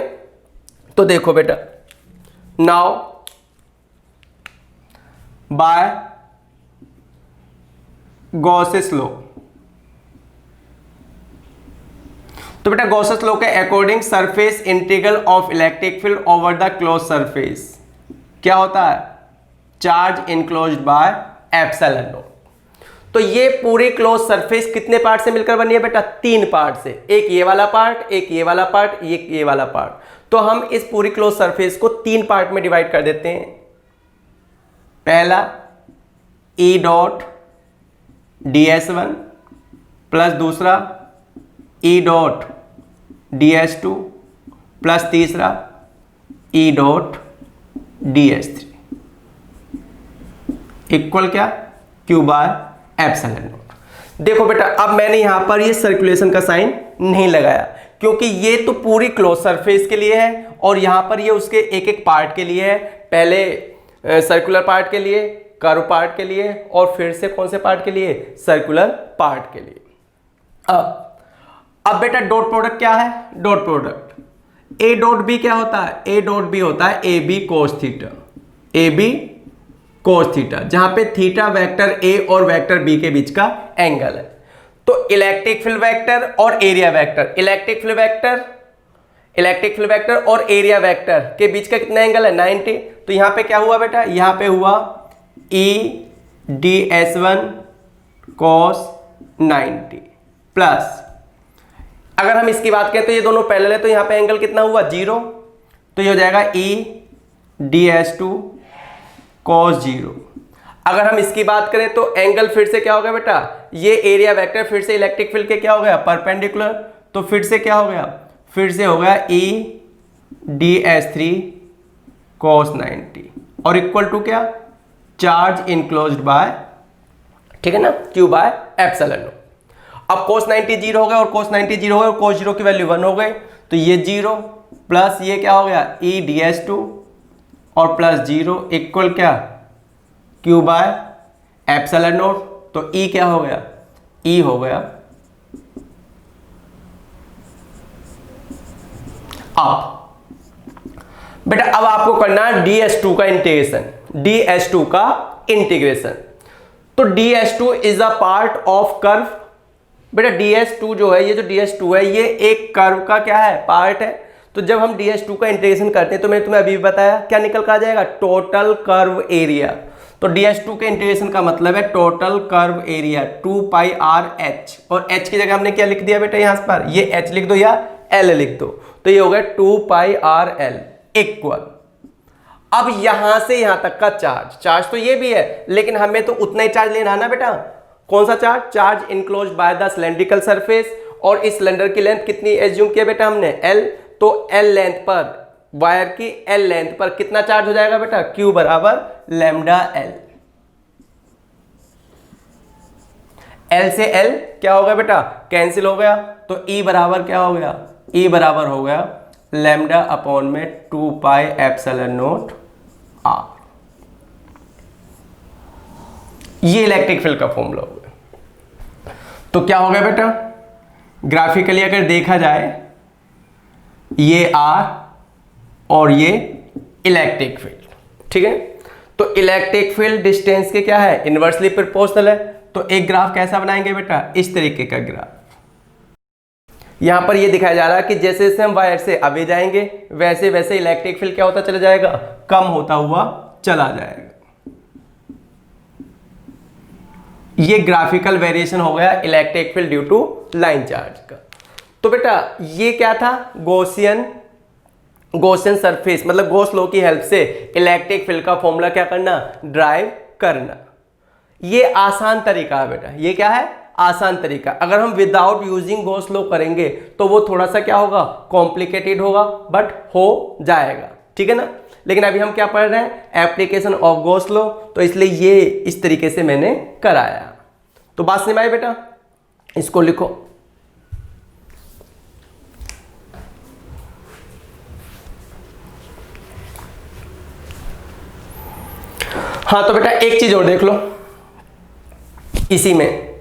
तो देखो बेटा, नाउ बाय गॉसेस लॉ, तो बेटा गॉसेस लॉ के according surface integral of electric field over the close surface क्या होता है, charge enclosed bye epsilon not. तो ये पूरी क्लोज सरफेस कितने पार्ट से मिलकर बनी है बेटा, 3 पार्ट से, एक ये वाला पार्ट, एक ये वाला पार्ट, एक ये वाला पार्ट। तो हम इस पूरी क्लोज सरफेस को 3 पार्ट में डिवाइड कर देते हैं। पहला ई डॉट ds1 प्लस दूसरा ई डॉट ds2 प्लस तीसरा ई डॉट ds3 इक्वल क्या, q बाय एप्सिलॉन नॉट। देखो बेटा, अब मैंने यहां पर ये सर्कुलेशन का साइन नहीं लगाया क्योंकि ये तो पूरी क्लोज सरफेस के लिए है और यहां पर ये उसके एक एक पार्ट के लिए है। पहले सर्कुलर पार्ट के लिए, कर्व पार्ट के लिए और फिर से कौन से पार्ट के लिए, सर्कुलर पार्ट के लिए। अब बेटा डॉट प्रोडक्ट क्या है, dot product A dot B क्या होता है, ए डॉट बी होता है A B cos theta, A B cos theta, जहां पे थीटा वेक्टर ए और वेक्टर बी के बीच का एंगल है। तो इलेक्ट्रिक फील्ड वेक्टर और area vector, electric field vector और एरिया वेक्टर के बीच का कितना एंगल है, 90। तो यहां पे क्या हुआ बेटा, यहां पे हुआ ई D S one cos 90 plus, अगर हम इसकी बात करें तो ये दोनों पैरेलल है, तो यहां पे एंगल कितना हुआ, 0। तो ये हो जाएगा E D S to cos 0। अगर हम इसकी बात करें तो एंगल फिर से क्या हो गया बेटा, ये एरिया वेक्टर फिर से इलेक्ट्रिक फील्ड के क्या हो गया, परपेंडिकुलर। तो फिर से क्या हो गया, फिर से हो गया ई डी एस थ्री कॉस 90 और इक्वल टू क्या, चार्ज इनक्लोज्ड बाय, ठीक है ना, q बाय एप्सिलॉन नॉट। अब cos 90 0 हो गया और cos 90 0 हो गया और cos 0 की वैल्यू 1 हो गई। तो ये 0 प्लस ये क्या हो गया, ई डी एस टू और प्लस 0 इक्वल क्या, q बाय एप्सिलॉन नॉट। तो e क्या हो गया, e हो गया। अब बेटा अब आपको करना है ds2 का इंटीग्रेशन, ds2 का इंटीग्रेशन। तो ds2 is a part of curve. बेटा ds2 जो है, ये जो ds2 है ये एक कर्व का क्या है, पार्ट है। तो जब हम ds2 का इंटीग्रेशन करते हैं तो मैंने तुम्हें अभी भी बताया क्या निकल कर आ जाएगा, टोटल कर्व एरिया। तो ds2 के इंटीग्रेशन का मतलब है टोटल कर्व एरिया 2 पाई r h, और h की जगह हमने क्या लिख दिया बेटा, यहां पर ये h लिख दो या l लिख दो। तो ये हो गया 2 पाई r l इक्वल। अब यहां से यहां तक का चार्ज तो ये भी है, लेकिन हमें तो उतना ही चार्ज लेना है ना बेटा। कौन सा charge, charge enclose by the cylindrical surface. और इस सिलेंडर की लेंथ कितनी एज्यूम किया बेटा हमने, L। तो L लेंथ पर, वायर की L लेंथ पर कितना चार्ज हो जाएगा बेटा, Q बराबर लैम्डा L। L से L क्या हो गया बेटा, कैंसिल हो गया। तो E बराबर क्या हो गया, E बराबर हो गया लैम्डा अपॉन में 2 पाई एप्सिलॉन नॉट R। ये इलेक्ट्रिक फील्ड का फॉर्मूला हो गया। तो क्या हो गया बेटा, ग्राफिकली अगर देखा जाए ये R और ये इलेक्ट्रिक फील्ड, ठीक है। तो इलेक्ट्रिक फील्ड डिस्टेंस के क्या है, इनवर्सली प्रोपोर्शनल है। तो एक ग्राफ कैसा बनाएंगे बेटा, इस तरीके का ग्राफ। यहां पर ये दिखाया जा रहा है कि जैसे जैसे हम वायर से आगे जाएंगे वैसे वैसे इलेक्ट्रिक फील्ड क्या होता चला जाएगा, कम होता हुआ चला जाएगा। ये ग्राफिकल वेरिएशन हो गया electric field due to line charge का। तो बेटा ये क्या था, गॉसियन सरफेस, मतलब गॉस लॉ की हेल्प से इलेक्ट्रिक फील्ड का फॉर्मूला क्या करना, ड्राइव करना। ये आसान तरीका है बेटा, ये क्या है, आसान तरीका। अगर हम विदाउट यूजिंग गॉस लॉ करेंगे तो वो थोड़ा सा क्या होगा, कॉम्प्लिकेटेड होगा, बट हो जाएगा, ठीक है ना। लेकिन अभी हम क्या पढ़ रहे हैं, एप्लीकेशन ऑफ गॉस लॉ, तो इसलिए ये इस तरीके से मैंने कराया। तो बात समझ में आई बेटा, इसको लिखो। हाँ तो बेटा एक चीज और देख लो इसी में,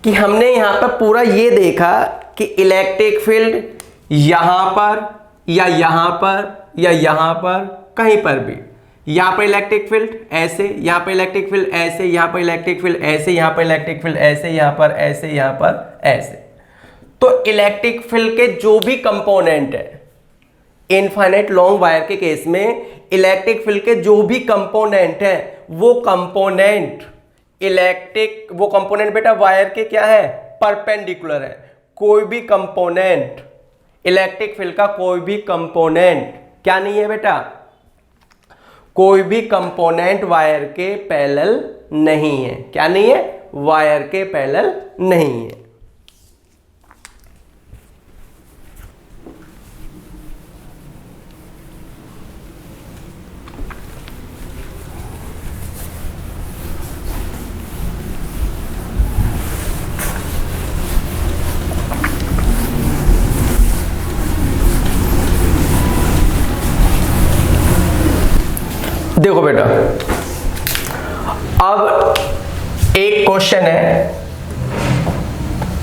कि हमने यहां पर पूरा ये देखा कि इलेक्ट्रिक फील्ड यहां पर या यहां पर या यहां पर कहीं पर भी, यहां पर इलेक्ट्रिक फील्ड ऐसे, यहां पर इलेक्ट्रिक फील्ड ऐसे, यहां पर इलेक्ट्रिक फील्ड ऐसे, यहां पर इलेक्ट्रिक फील्ड ऐसे, यहां पर ऐसे, यहां पर ऐसे। तो इलेक्ट्रिक फील्ड के जो भी कंपोनेंट है इनफाइनाइट लॉन्ग वायर के केस में, इलेक्ट्रिक फील्ड के जो भी कंपोनेंट है वो कंपोनेंट बेटा वायर के क्या है, परपेंडिकुलर है। कोई भी कंपोनेंट इलेक्ट्रिक फील्ड का, कोई भी कंपोनेंट क्या नहीं है बेटा, कोई भी कंपोनेंट वायर के पैरेलल नहीं है। क्या नहीं है, वायर के पैरेलल नहीं है। देखो बेटा, अब एक क्वेश्चन है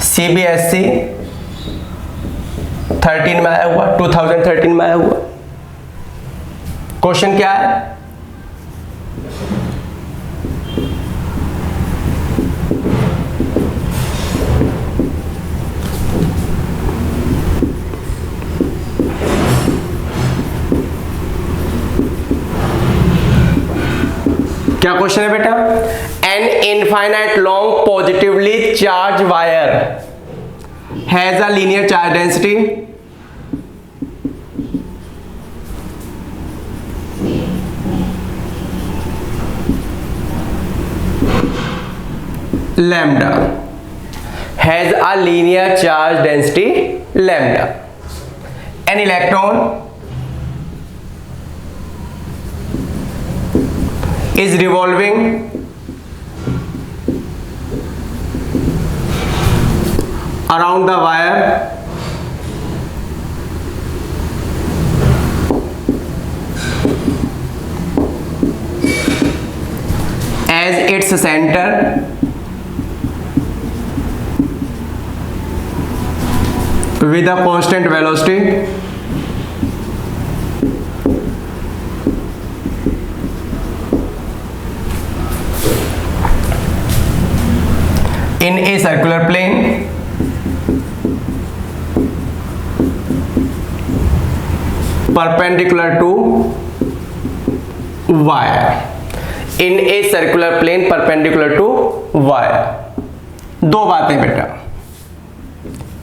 सीबीएसई 13 में आया हुआ, 2013 में आया हुआ। क्वेश्चन क्या है, क्या क्वेश्चन है बेटा, N infinite long positively charge wire has a linear charge density lambda, has a linear charge density lambda. An electron is revolving around the wire as its center with a constant velocity in a circular plane perpendicular to wire, in a circular plane perpendicular to wire। दो बातें बेटा,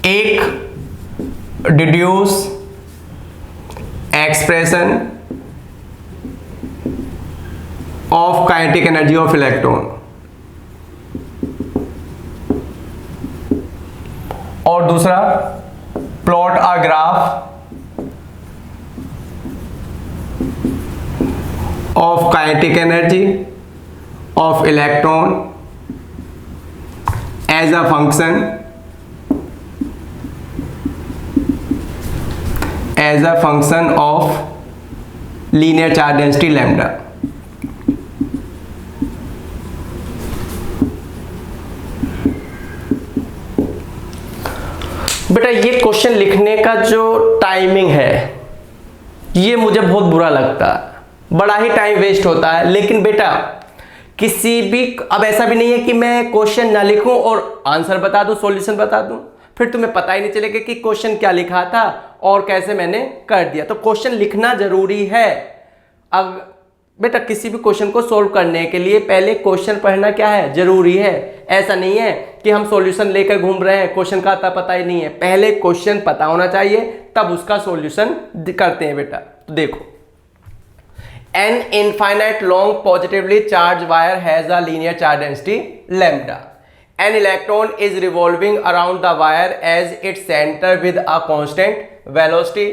एक deduce expression of kinetic energy of electron, और दूसरा plot a graph of kinetic energy of electron as a function of linear charge density lambda. बेटा ये question लिखने का जो टाइमिंग है ये मुझे बहुत बुरा लगता है, बड़ा ही टाइम वेस्ट होता है। लेकिन बेटा किसी भी, अब ऐसा भी नहीं है कि मैं क्वेश्चन ना लिखूं और आंसर बता दूं, सॉल्यूशन बता दूं, फिर तुम्हें पता ही नहीं चलेगा कि क्वेश्चन क्या लिखा था और कैसे मैंने कर दिया। तो क्वेश्चन लिखना जरूरी है। अब बेटा किसी भी क्वेश्चन को सोल्व करने के लिए पहले क्वेश्चन पढ़ना क्या है, जरूरी है। ऐसा नहीं है कि हम सॉल्यूशन लेकर घूम रहे हैं, क्वेश्चन का पता ही नहीं है। पहले क्वेश्चन पता होना चाहिए तब उसका सॉल्यूशन करते हैं बेटा। तो देखो, N infinite long positively charge wire has a linear charge density lambda. An electron is revolving around the wire as its center with a constant velocity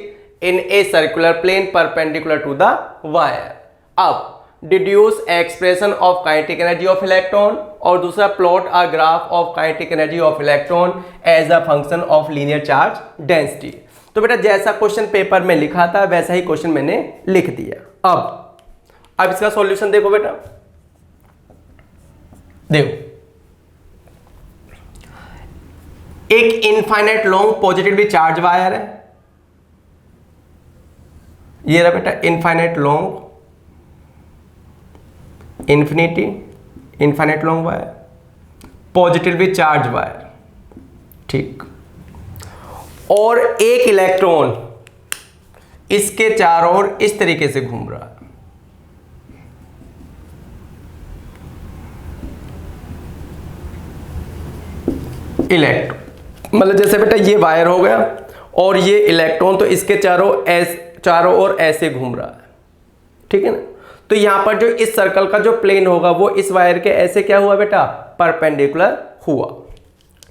in a circular plane perpendicular to the wire। अब deduce expression of kinetic energy of electron और दूसरा plot a graph of kinetic energy of electron as a function of linear charge density। तो बेटा जैसा question paper में लिखा था वैसा ही क्वेश्चन मैंने लिख दिया। अब इसका सॉल्यूशन देखो बेटा, देखो एक infinite long positively charge wire है, ये रहा बेटा infinite long, infinite long wire, positively charge wire, ठीक। और एक इलेक्ट्रॉन इसके चारों ओर इस तरीके से घूम रहा है, इलेक्ट्रॉन मतलब जैसे बेटा ये वायर हो गया और ये इलेक्ट्रॉन तो इसके चारों ओर ऐसे घूम रहा है, ठीक है ना। तो यहां पर जो इस सर्कल का जो प्लेन होगा वो इस वायर के ऐसे क्या हुआ बेटा, परपेंडिकुलर हुआ,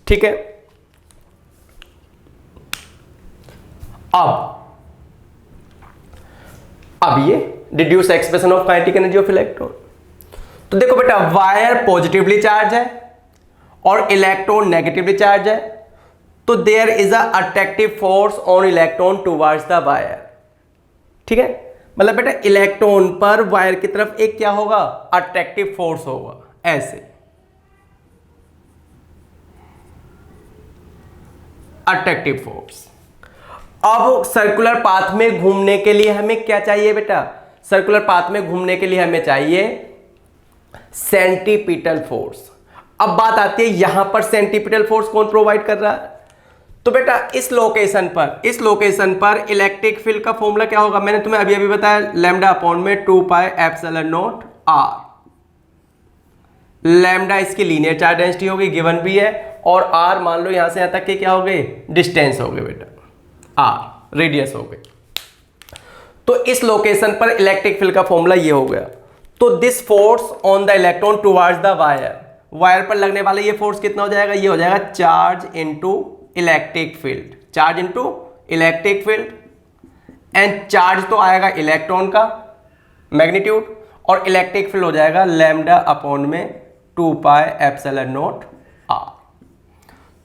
ठीक है। अब ये deduce expression of kinetic energy of electron. तो देखो बेटा वायर पॉजिटिवली चार्ज है और इलेक्ट्रॉन नेगेटिवली चार्ज है, तो there is a attractive force on electron towards the wire, ठीक है। मतलब बेटा इलेक्ट्रॉन पर वायर की तरफ एक क्या होगा, अट्रैक्टिव फोर्स होगा, ऐसे अट्रैक्टिव फोर्स। अब सर्कुलर पाथ में घूमने के लिए हमें क्या चाहिए बेटा, सर्कुलर पाथ में घूमने के लिए हमें चाहिए सेंटीपिटल फोर्स। अब बात आती है यहां पर सेंटीपिटल फोर्स कौन प्रोवाइड कर रहा है, तो बेटा इस लोकेशन पर इलेक्ट्रिक फील्ड का फॉर्मूला क्या होगा, मैंने तुम्हें अभी बताया, लैम्डा अपॉन में 2 pi epsilon naught R. Lambda इसकी लीनियर चार्ज डेंसिटी होगी, गिवन भी है, और आर मान लो यहां से यहां तक के क्या हो गए, डिस्टेंस हो गए बेटा, आर रेडियस हो गई। तो इस लोकेशन पर इलेक्ट्रिक फील्ड का फॉर्मूला ये हो गया। तो this force on the electron towards the wire पर लगने वाला ये फोर्स कितना हो जाएगा, ये हो जाएगा charge into electric field, charge into electric field, and charge तो आएगा इलेक्ट्रॉन का मैग्नीट्यूड, और इलेक्ट्रिक फील्ड हो जाएगा लैम्डा अपॉन में 2 पाई एप्सिलॉन नॉट आर।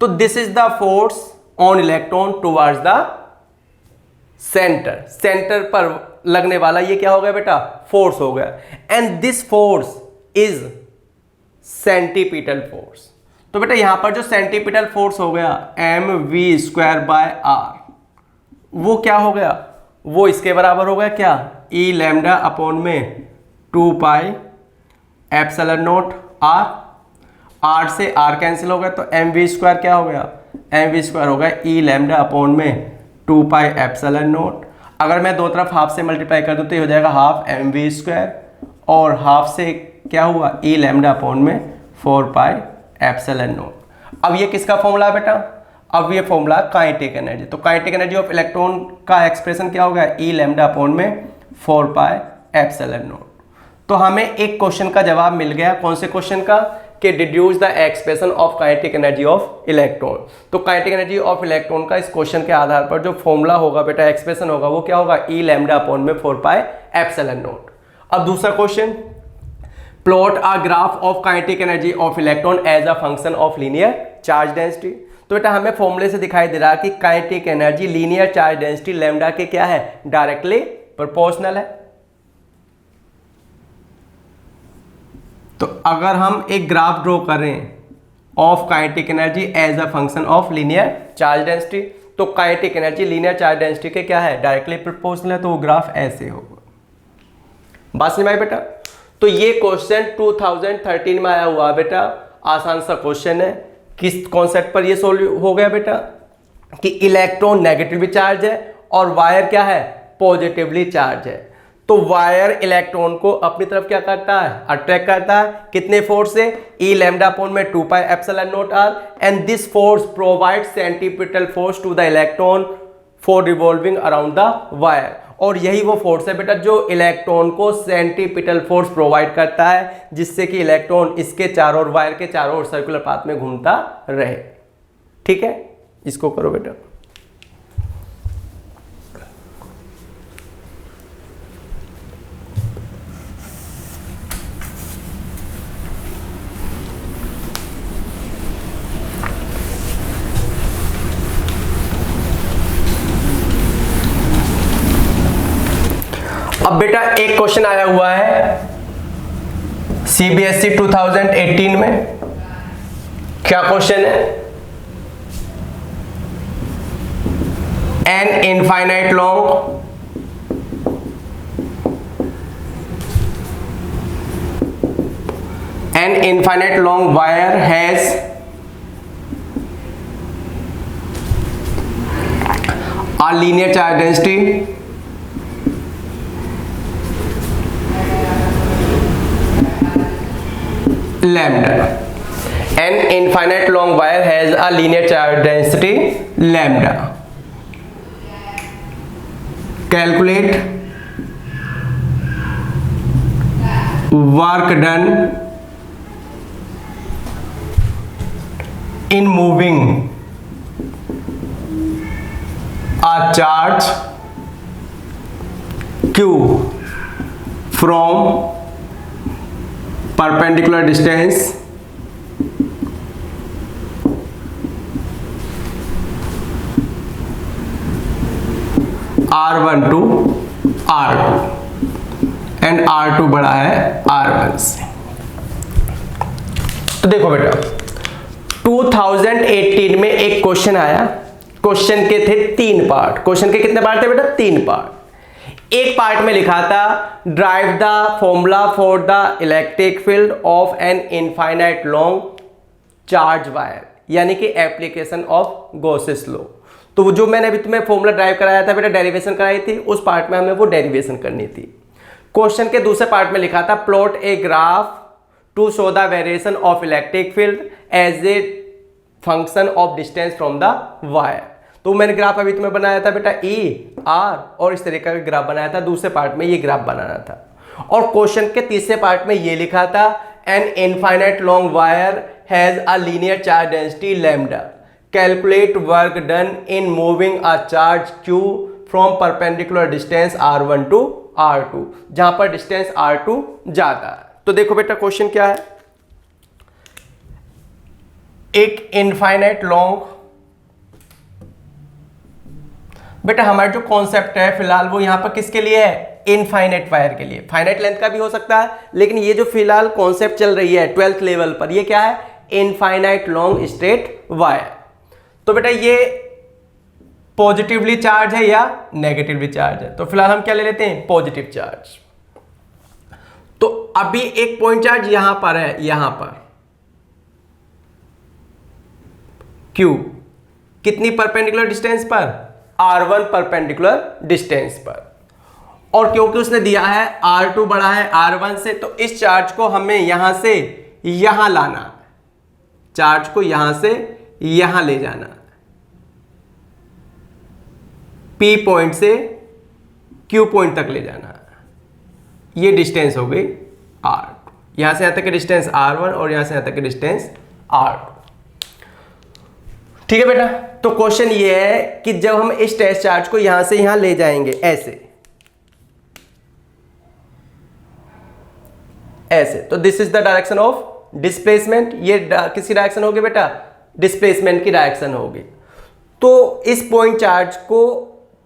तो this is the force on electron towards the centre पर लगने वाला ये क्या हो गया बेटा, फोर्स हो गया, and this force is centripetal force. तो बेटा यहां पर जो सेंटीपिटल फोर्स हो गया mv² बाय आर, वो क्या हो गया, वो इसके बराबर हो गया क्या, ई लैम्डा अपॉन में 2 pi epsilon naught R, R से आर कैंसिल हो गया, तो mv² क्या हो गया, mv² हो गया ई लैम्डा अपॉन में 2 पाई एप्सिलॉन नॉट। अगर मैं दो तरफ हाफ से मल्टीप्लाई कर दूं तो ये हो जाएगा हाफ mv², और हाफ से क्या हुआ, ई लैम्डा अपॉन में 4 पाई एप्सिलॉन नॉट। अब ये किसका फॉर्मूला है बेटा, अब ये फॉर्मूला काइनेटिक एनर्जी। तो काइनेटिक एनर्जी ऑफ इलेक्ट्रॉन का एक्सप्रेशन क्या हो गया, ई लैम्डा अपॉन में 4 पाई एप्सिलॉन नॉट। तो हमें एक क्वेश्चन का जवाब मिल गया, कौन से क्वेश्चन का, कि deduce the expression of kinetic energy of electron. तो काइनेटिक एनर्जी ऑफ इलेक्ट्रॉन का इस क्वेश्चन के आधार पर जो फॉर्मूला होगा बेटा, एक्सप्रेशन होगा, वो क्या होगा, ई लैम्डा अपॉन में 4 पाई एप्सिलॉन नॉट। अब दूसरा question, plot a graph of kinetic energy of electron as a function of linear charge density. तो बेटा हमें फॉर्मूले से दिखाई दे रहा कि kinetic energy linear charge density lambda के क्या है, डायरेक्टली प्रोपोर्शनल है। तो अगर हम एक ग्राफ ड्रॉ करें of kinetic energy as a function of linear charge density, तो kinetic energy linear charge density के क्या है, डायरेक्टली प्रोपोर्शनल है, तो वो ग्राफ ऐसे होगा। बात समझ में आई बेटा। तो ये क्वेश्चन 2013 में आया हुआ बेटा, आसान सा क्वेश्चन है। किस कॉन्सेप्ट पर ये सोल्व हो गया बेटा, कि इलेक्ट्रॉन नेगेटिवली चार्ज है और वायर क्या है, पॉजिटिवली चार्ज है। तो वायर इलेक्ट्रॉन को अपनी तरफ क्या करता है, अट्रैक्ट करता है, कितने फोर्स से, ई लैम्डा अपॉन में 2 pi epsilon naught R, and this force provide centripetal force to the electron for revolving around the wire. और यही वो फोर्स है बेटा जो इलेक्ट्रॉन को सेंटीपिटल फोर्स प्रोवाइड करता है, जिससे कि इलेक्ट्रॉन इसके चारों ओर, वायर के चारों ओर सर्कुलर पाथ में घूमता रहे। ठीक है, इसको करो बेटा। अब बेटा एक क्वेश्चन आया हुआ है सीबीएसई 2018 में। क्या क्वेश्चन है, an infinite long wire has a linear charge density lambda. An infinite long wire has a linear charge density lambda. Calculate work done in moving a charge q from perpendicular distance R1 to R2 and R2 बड़ा है R1 से। तो देखो बेटा 2018 में एक question आया। Question के थे 3 पार्ट। क्वेश्चन के कितने पार्ट थे बेटा? 3 पार्ट। एक पार्ट में लिखा था drive the formula for the electric field of N infinite long charge wire, यानी कि एप्लीकेशन ऑफ गॉसेस लॉ। तो जो मैंने अभी तुम्हें फॉर्मूला ड्राइव कराया था बेटा, डेरिवेशन कराई थी, उस पार्ट में हमें वो डेरिवेशन करनी थी। क्वेश्चन के दूसरे पार्ट में लिखा था plot a graph to show the variation of electric field as a function of distance from the wire. तो मैंने ग्राफ अभी तुम्हें बनाया था बेटा ई आर, और इस तरीके का ग्राफ बनाया था। दूसरे पार्ट में ये ग्राफ बनाना था। और क्वेश्चन के तीसरे पार्ट में ये लिखा था an infinite long wire has a linear charge density lambda, calculate work done in moving a charge q from perpendicular distance r1 to r2, जहां पर डिस्टेंस r2 जाता है। तो देखो बेटा क्वेश्चन क्या है। एक इनफाइनाइट लॉन्ग, बेटा हमारा जो कॉन्सेप्ट है फिलहाल वो यहां पर किसके लिए है? इनफाइनाइट वायर के लिए। फाइनाइट लेंथ का भी हो सकता है, लेकिन ये जो फिलहाल कॉन्सेप्ट चल रही है 12th लेवल पर, ये क्या है? Infinite long straight wire. तो बेटा ये पॉजिटिवली चार्ज है या नेगेटिवली चार्ज है? तो फिलहाल हम क्या ले लेते हैं? Positive charge. तो अभी एक पॉइंट चार्ज यहां पर है, यहां पर Q कितनी परपेंडिकुलर डिस्टेंस पर? R1 परपेंडिकुलर डिस्टेंस पर। और क्योंकि उसने दिया है R2 बड़ा है R1 से, तो इस चार्ज को हमें यहां से यहां लाना है, चार्ज को यहां से यहां ले जाना, P पॉइंट से Q पॉइंट तक ले जाना। ये डिस्टेंस हो गई R2, यहां से यहां तक की डिस्टेंस R1 और यहां से यहां तक की डिस्टेंस R2। ठीक है बेटा। तो क्वेश्चन ये है कि जब हम इस टेस्ट चार्ज को यहां से यहां ले जाएंगे ऐसे, तो this is the direction of displacement. ये किसकी डायरेक्शन होगी बेटा? डिस्प्लेसमेंट की डायरेक्शन होगी। तो इस पॉइंट चार्ज को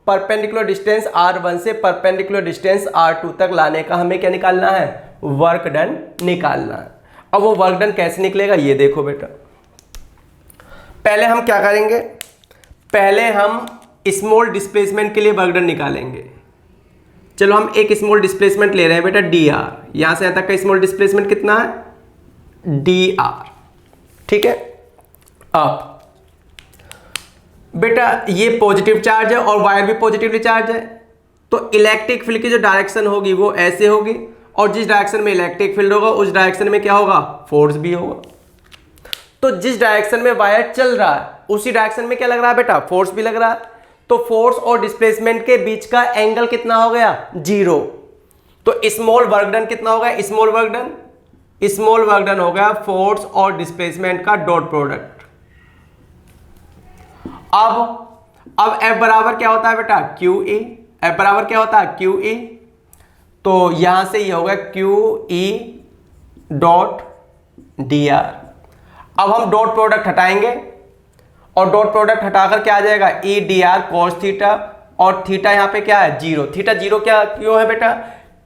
परपेंडिकुलर डिस्टेंस R1 से परपेंडिकुलर डिस्टेंस R2 तक लाने का हमें क्या निकालना है? वर्क डन निकालना है। अब वो वर्क डन कैसे निकलेगा ये देखो बेटा। पहले हम क्या करेंगे? पहले हम स्मॉल डिस्प्लेसमेंट के लिए वर्क डन निकालेंगे। चलो हम एक स्मॉल डिस्प्लेसमेंट ले रहे हैं बेटा dr। यहां से यहां तक का स्मॉल डिस्प्लेसमेंट कितना है? dr। ठीक है। अब बेटा ये पॉजिटिव चार्ज है और वायर भी पॉजिटिवली चार्ज है, तो इलेक्ट्रिक फील्ड की जो डायरेक्शन होगी वो ऐसे होगी, और जिस डायरेक्शन में इलेक्ट्रिक फील्ड होगा उस डायरेक्शन में क्या होगा? फोर्स भी होगा। तो जिस डायरेक्शन में वायर चल रहा है उसी डायरेक्शन में क्या लग रहा है बेटा? फोर्स भी लग रहा है। तो फोर्स और डिस्प्लेसमेंट के बीच का एंगल कितना हो गया? 0। तो स्मॉल वर्क डन कितना हो गया? स्मॉल वर्क डन हो गया फोर्स और डिस्प्लेसमेंट का डॉट प्रोडक्ट। अब F बराबर क्या होता है बेटा? QE। F बराबर क्या होता है? QE। तो यहां से ये होगा QE डॉट dr। अब हम डॉट प्रोडक्ट हटाएंगे, और डॉट प्रोडक्ट हटाकर क्या आ जाएगा? E dr cos थीटा, और थीटा यहां पे क्या है? 0। थीटा 0 क्या क्यों है बेटा?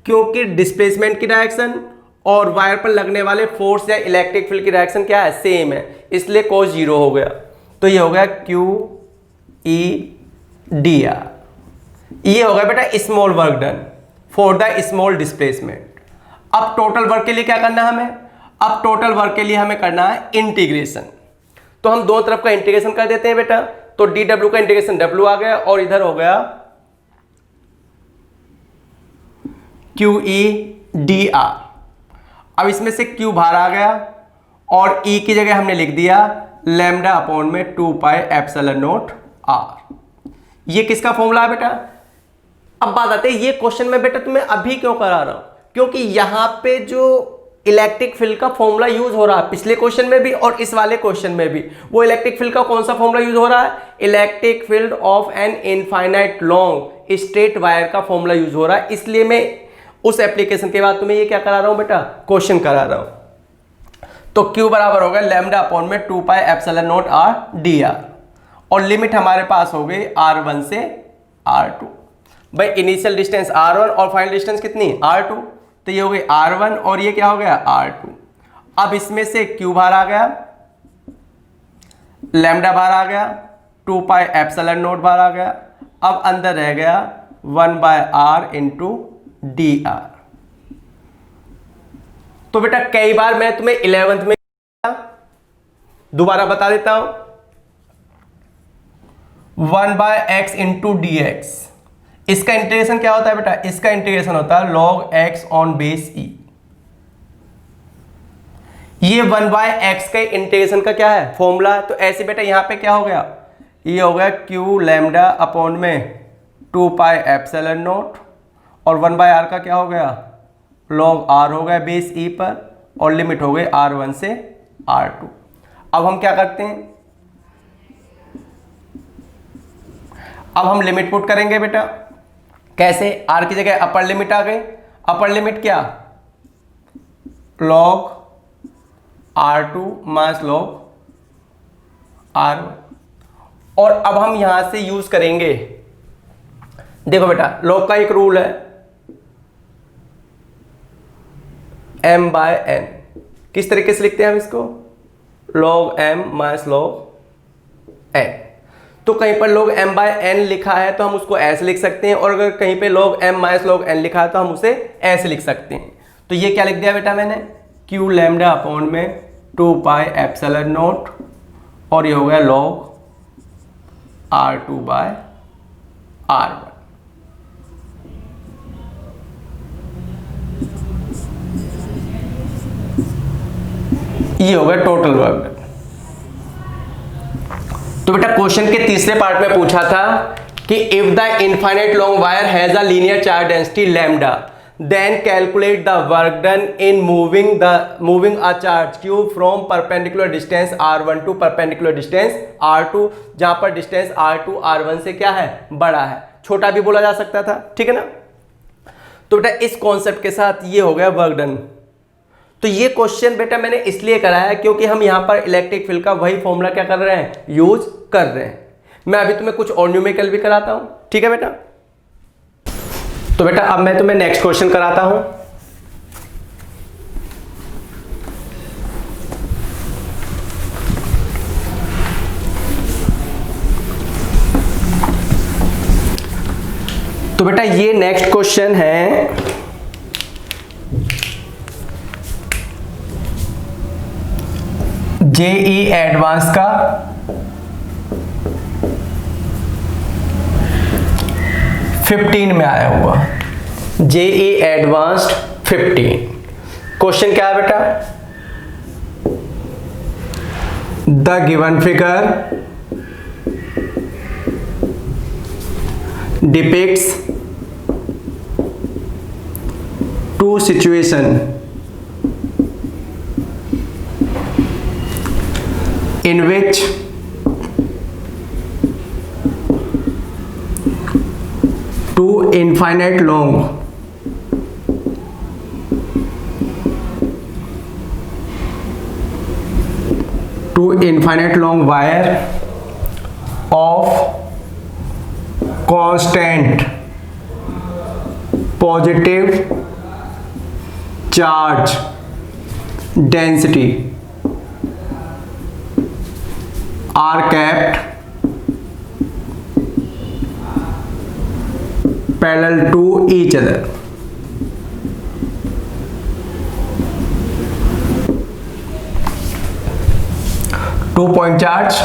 क्योंकि डिस्प्लेसमेंट की डायरेक्शन और वायर पर लगने वाले फोर्स या इलेक्ट्रिक फील्ड की डायरेक्शन क्या है? सेम है, इसलिए cos 0 हो गया। तो ये हो गया QE डी आर। ये होगा बेटा small work done for the small displacement. अब टोटल वर्क के लिए क्या करना है हमें? अब टोटल वर्क के लिए हमें करना है इंटीग्रेशन। तो हम दोनों तरफ का इंटीग्रेशन कर देते हैं बेटा। तो डी डब्ल्यू का इंटीग्रेशन डब्ल्यू आ गया और इधर हो गया क्यू ई डी आर। अब इसमें से क्यू बाहर आ गया और ई की जगह हमने लिख दिया लैम्डा अपॉन में 2 पाई एप्सिलॉन नॉट आर। ये किसका फॉर्मूला है बेटा? अब बात आती है ये क्वेश्चन में बेटा तुम्हें अभी क्यों करा रहा हूं, क्योंकि यहां पे जो इलेक्ट्रिक फील्ड का फॉर्मूला यूज हो रहा है पिछले क्वेश्चन में भी और इस वाले क्वेश्चन में भी, वो इलेक्ट्रिक फील्ड का कौन सा फॉर्मूला यूज हो रहा है? Electric field of N infinite long straight wire का फॉर्मूला यूज हो रहा है। इसलिए मैं उस एप्लीकेशन के बाद तुम्हें ये क्या करा रहा हूं बेटा? क्वेश्चन करा रहा हूं। तो Q बराबर होगा लैम्डा अपॉन में 2 pi epsilon naught R D R और लिमिट हमारे पास हो गई R1 से R2। भाई इनिशियल डिस्टेंस R1 और फाइनल डिस्टेंस कितनी? R2। तो ये हो गई R1 और ये क्या हो गया? R2। अब इसमें से Q बाहर आ गया, लैम्डा बाहर आ गया, 2 पाई एप्सिलॉन नॉट बाहर आ गया। अब अंदर रह गया 1 by R into D R. तो बेटा कई बार मैं तुम्हें 11th में दोबारा बता देता हूं, 1 by X into D X. इसका इंटीग्रेशन क्या होता है बेटा? इसका इंटीग्रेशन होता है log x ऑन बेस ई। ये 1 बाय एक्स के इंटीग्रेशन का क्या है? फॉर्मूला। तो ऐसे बेटा यहां पे क्या हो गया? ये हो गया क्यू लैम्डा अपॉन में 2 पाई एप्सिलॉन नॉट और 1 बाय आर का क्या हो गया? log r हो गया बेस ई पर और लिमिट हो गई R1 से R2। अब हम क्या करते हैं? अब हम लिमिट पुट करेंगे बेटा। कैसे? r की जगह अपर लिमिट आ गई। अपर लिमिट क्या? log R2 minus log R1। और अब हम यहां से यूज करेंगे, देखो बेटा log का एक रूल है m बाय n। किस तरीके से लिखते हैं हम इसको? log m minus log n। तो कहीं पर log m बाय n लिखा है तो हम उसको ऐसे लिख सकते हैं और अगर कहीं पे log m minus log n लिखा है तो हम उसे ऐसे लिख सकते हैं। तो ये क्या लिख दिया बेटा मैंने? q लैम्डा अपॉन में 2 पाई एप्सिलॉन नॉट और ये हो गया log R2 बाय R1। ये हो गया टोटल वर्क। तो बेटा क्वेश्चन के तीसरे पार्ट में पूछा था कि if the infinite long wire has a linear charge density lambda then calculate the work done in moving a charge q from perpendicular distance R1 to perpendicular distance R2, जहां पर distance R2 R1 से क्या है? बड़ा है। छोटा भी बोला जा सकता था, ठीक है ना। तो बेटा इस कॉन्सेप्ट के साथ ये हो गया वर्क डन। तो ये क्वेश्चन बेटा मैंने इसलिए कराया क्योंकि हम यहां पर इलेक्ट्रिक फील्ड का वही फॉर्मूला क्या कर रहे हैं? यूज कर रहे हैं। मैं अभी तुम्हें कुछ और न्यूमेरिकल भी कराता हूं, ठीक है बेटा। तो बेटा अब मैं तुम्हें नेक्स्ट क्वेश्चन कराता हूं। तो बेटा ये नेक्स्ट क्वेश्चन है जेई एडवांस का 15 में आया हुआ। JEE advanced 15। क्वेश्चन क्या है बेटा? The given figure depicts two situations in which two infinite long wire of constant positive charge density are kept parallel to each other. Two point charge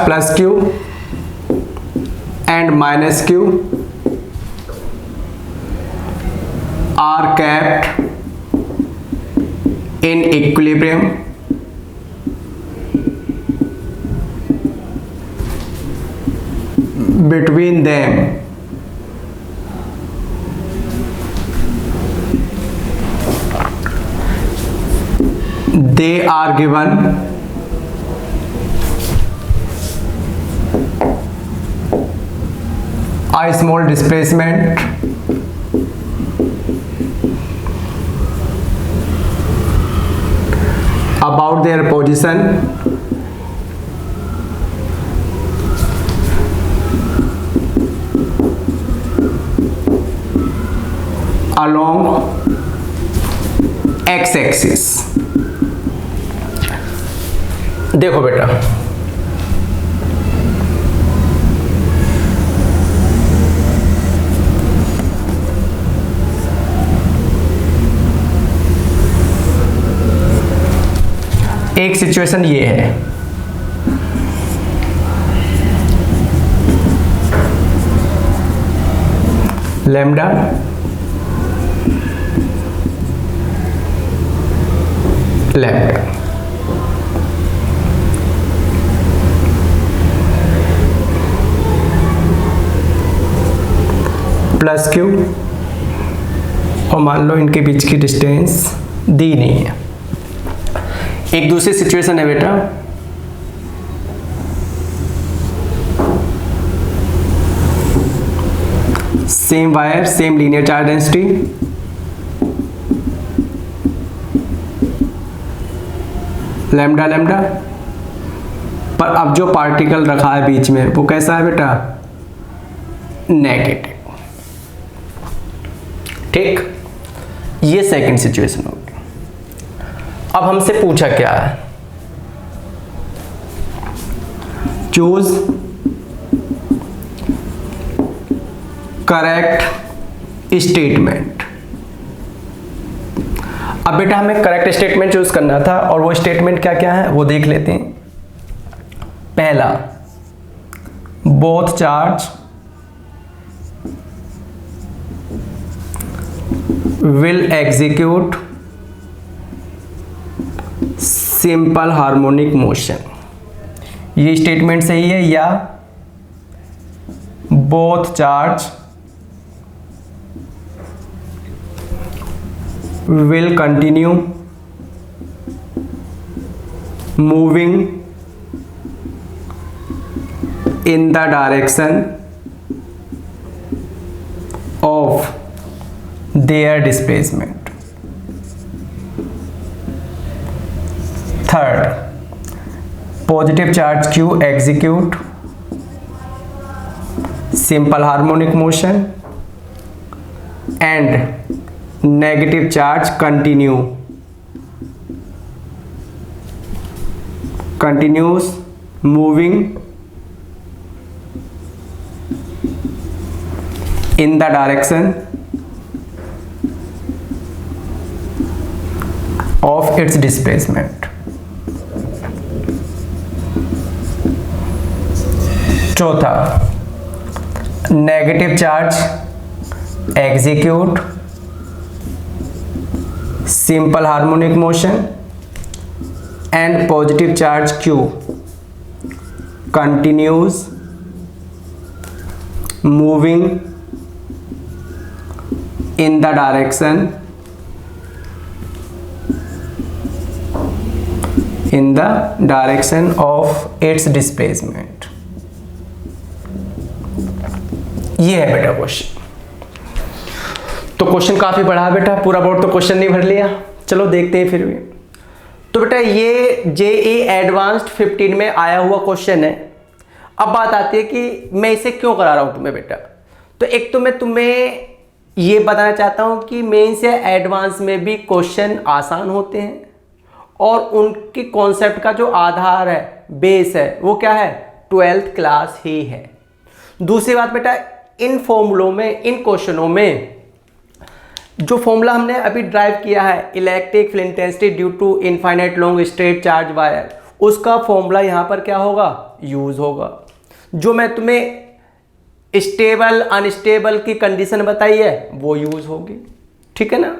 plus q and minus q are kept in equilibrium between them they are given a small displacement about their position along x-axis। देखो बेटा, एक situation ये है, lambda lambda plus Q, और मान लो इनके बीच की distance दी नहीं है। एक दूसरी सिचुएशन है बेटा, same wire same linear charge density, lambda lambda, पर अब जो पार्टिकल रखा है बीच में वो कैसा है बेटा, नेगेटिव। ठीक, ये सेकंड सिचुएशन होगी। अब हमसे पूछा क्या है, चूज करेक्ट स्टेटमेंट। अब बेटा हमें करेक्ट स्टेटमेंट चूज करना था, और वो स्टेटमेंट क्या क्या है वो देख लेते हैं। पहला, both charge will execute simple harmonic motion. ये स्टेटमेंट सही है, या both charge will continue moving in the direction of their displacement। Third, positive charge Q execute simple harmonic motion and negative charge continues moving in the direction of its displacement। चौथा, negative charge execute simple harmonic motion and positive charge Q continues moving in the direction of its displacement। ये है बेटा question. तो question काफी बड़ा है बेटा, पूरा बोर्ड तो क्वेश्चन नहीं भर लिया, चलो देखते हैं फिर भी। तो बेटा ये जेईई एडवांस्ड 15 में आया हुआ क्वेश्चन है। अब बात आती है कि मैं इसे क्यों करा रहा हूं तुम्हें बेटा। तो एक तो मैं तुम्हें ये बताना चाहता हूं कि मेंस या एडवांस में भी क्वेश्चन आसान होते हैं और उनकी कॉन्सेप्ट का जो आधार है, बेस है, वो क्या है, 12th क्लास ही है। दूसरी बात बेटा, इन फॉर्मूलों में, इन क्वेश्चनों में जो फॉर्मूला हमने अभी ड्राइव किया है, electric field intensity due to infinite long straight charge wire, उसका फॉर्मूला यहां पर क्या होगा, यूज होगा। जो मैं तुम्हें स्टेबल अनस्टेबल की कंडीशन बताई है वो यूज होगी, ठीक है ना।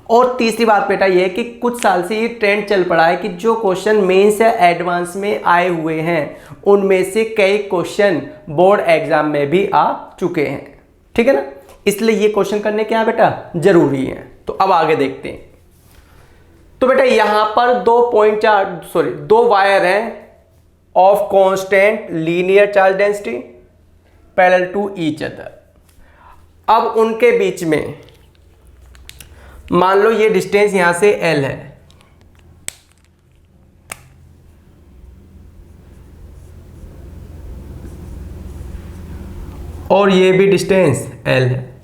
और तीसरी बात बेटा ये है कि कुछ साल से ये ट्रेंड चल पड़ा है कि जो क्वेश्चन मेंस या एडवांस में आए हुए हैं उनमें से कई क्वेश्चन बोर्ड एग्जाम में भी आ चुके हैं, ठीक है ना। इसलिए ये क्वेश्चन करने क्या बेटा जरूरी है। तो अब आगे देखते हैं। तो बेटा यहां पर दो वायर हैं of constant linear charge density parallel to each other. अब उनके बीच में मान लो ये डिस्टेंस यहां से L है, और ये भी डिस्टेंस L है।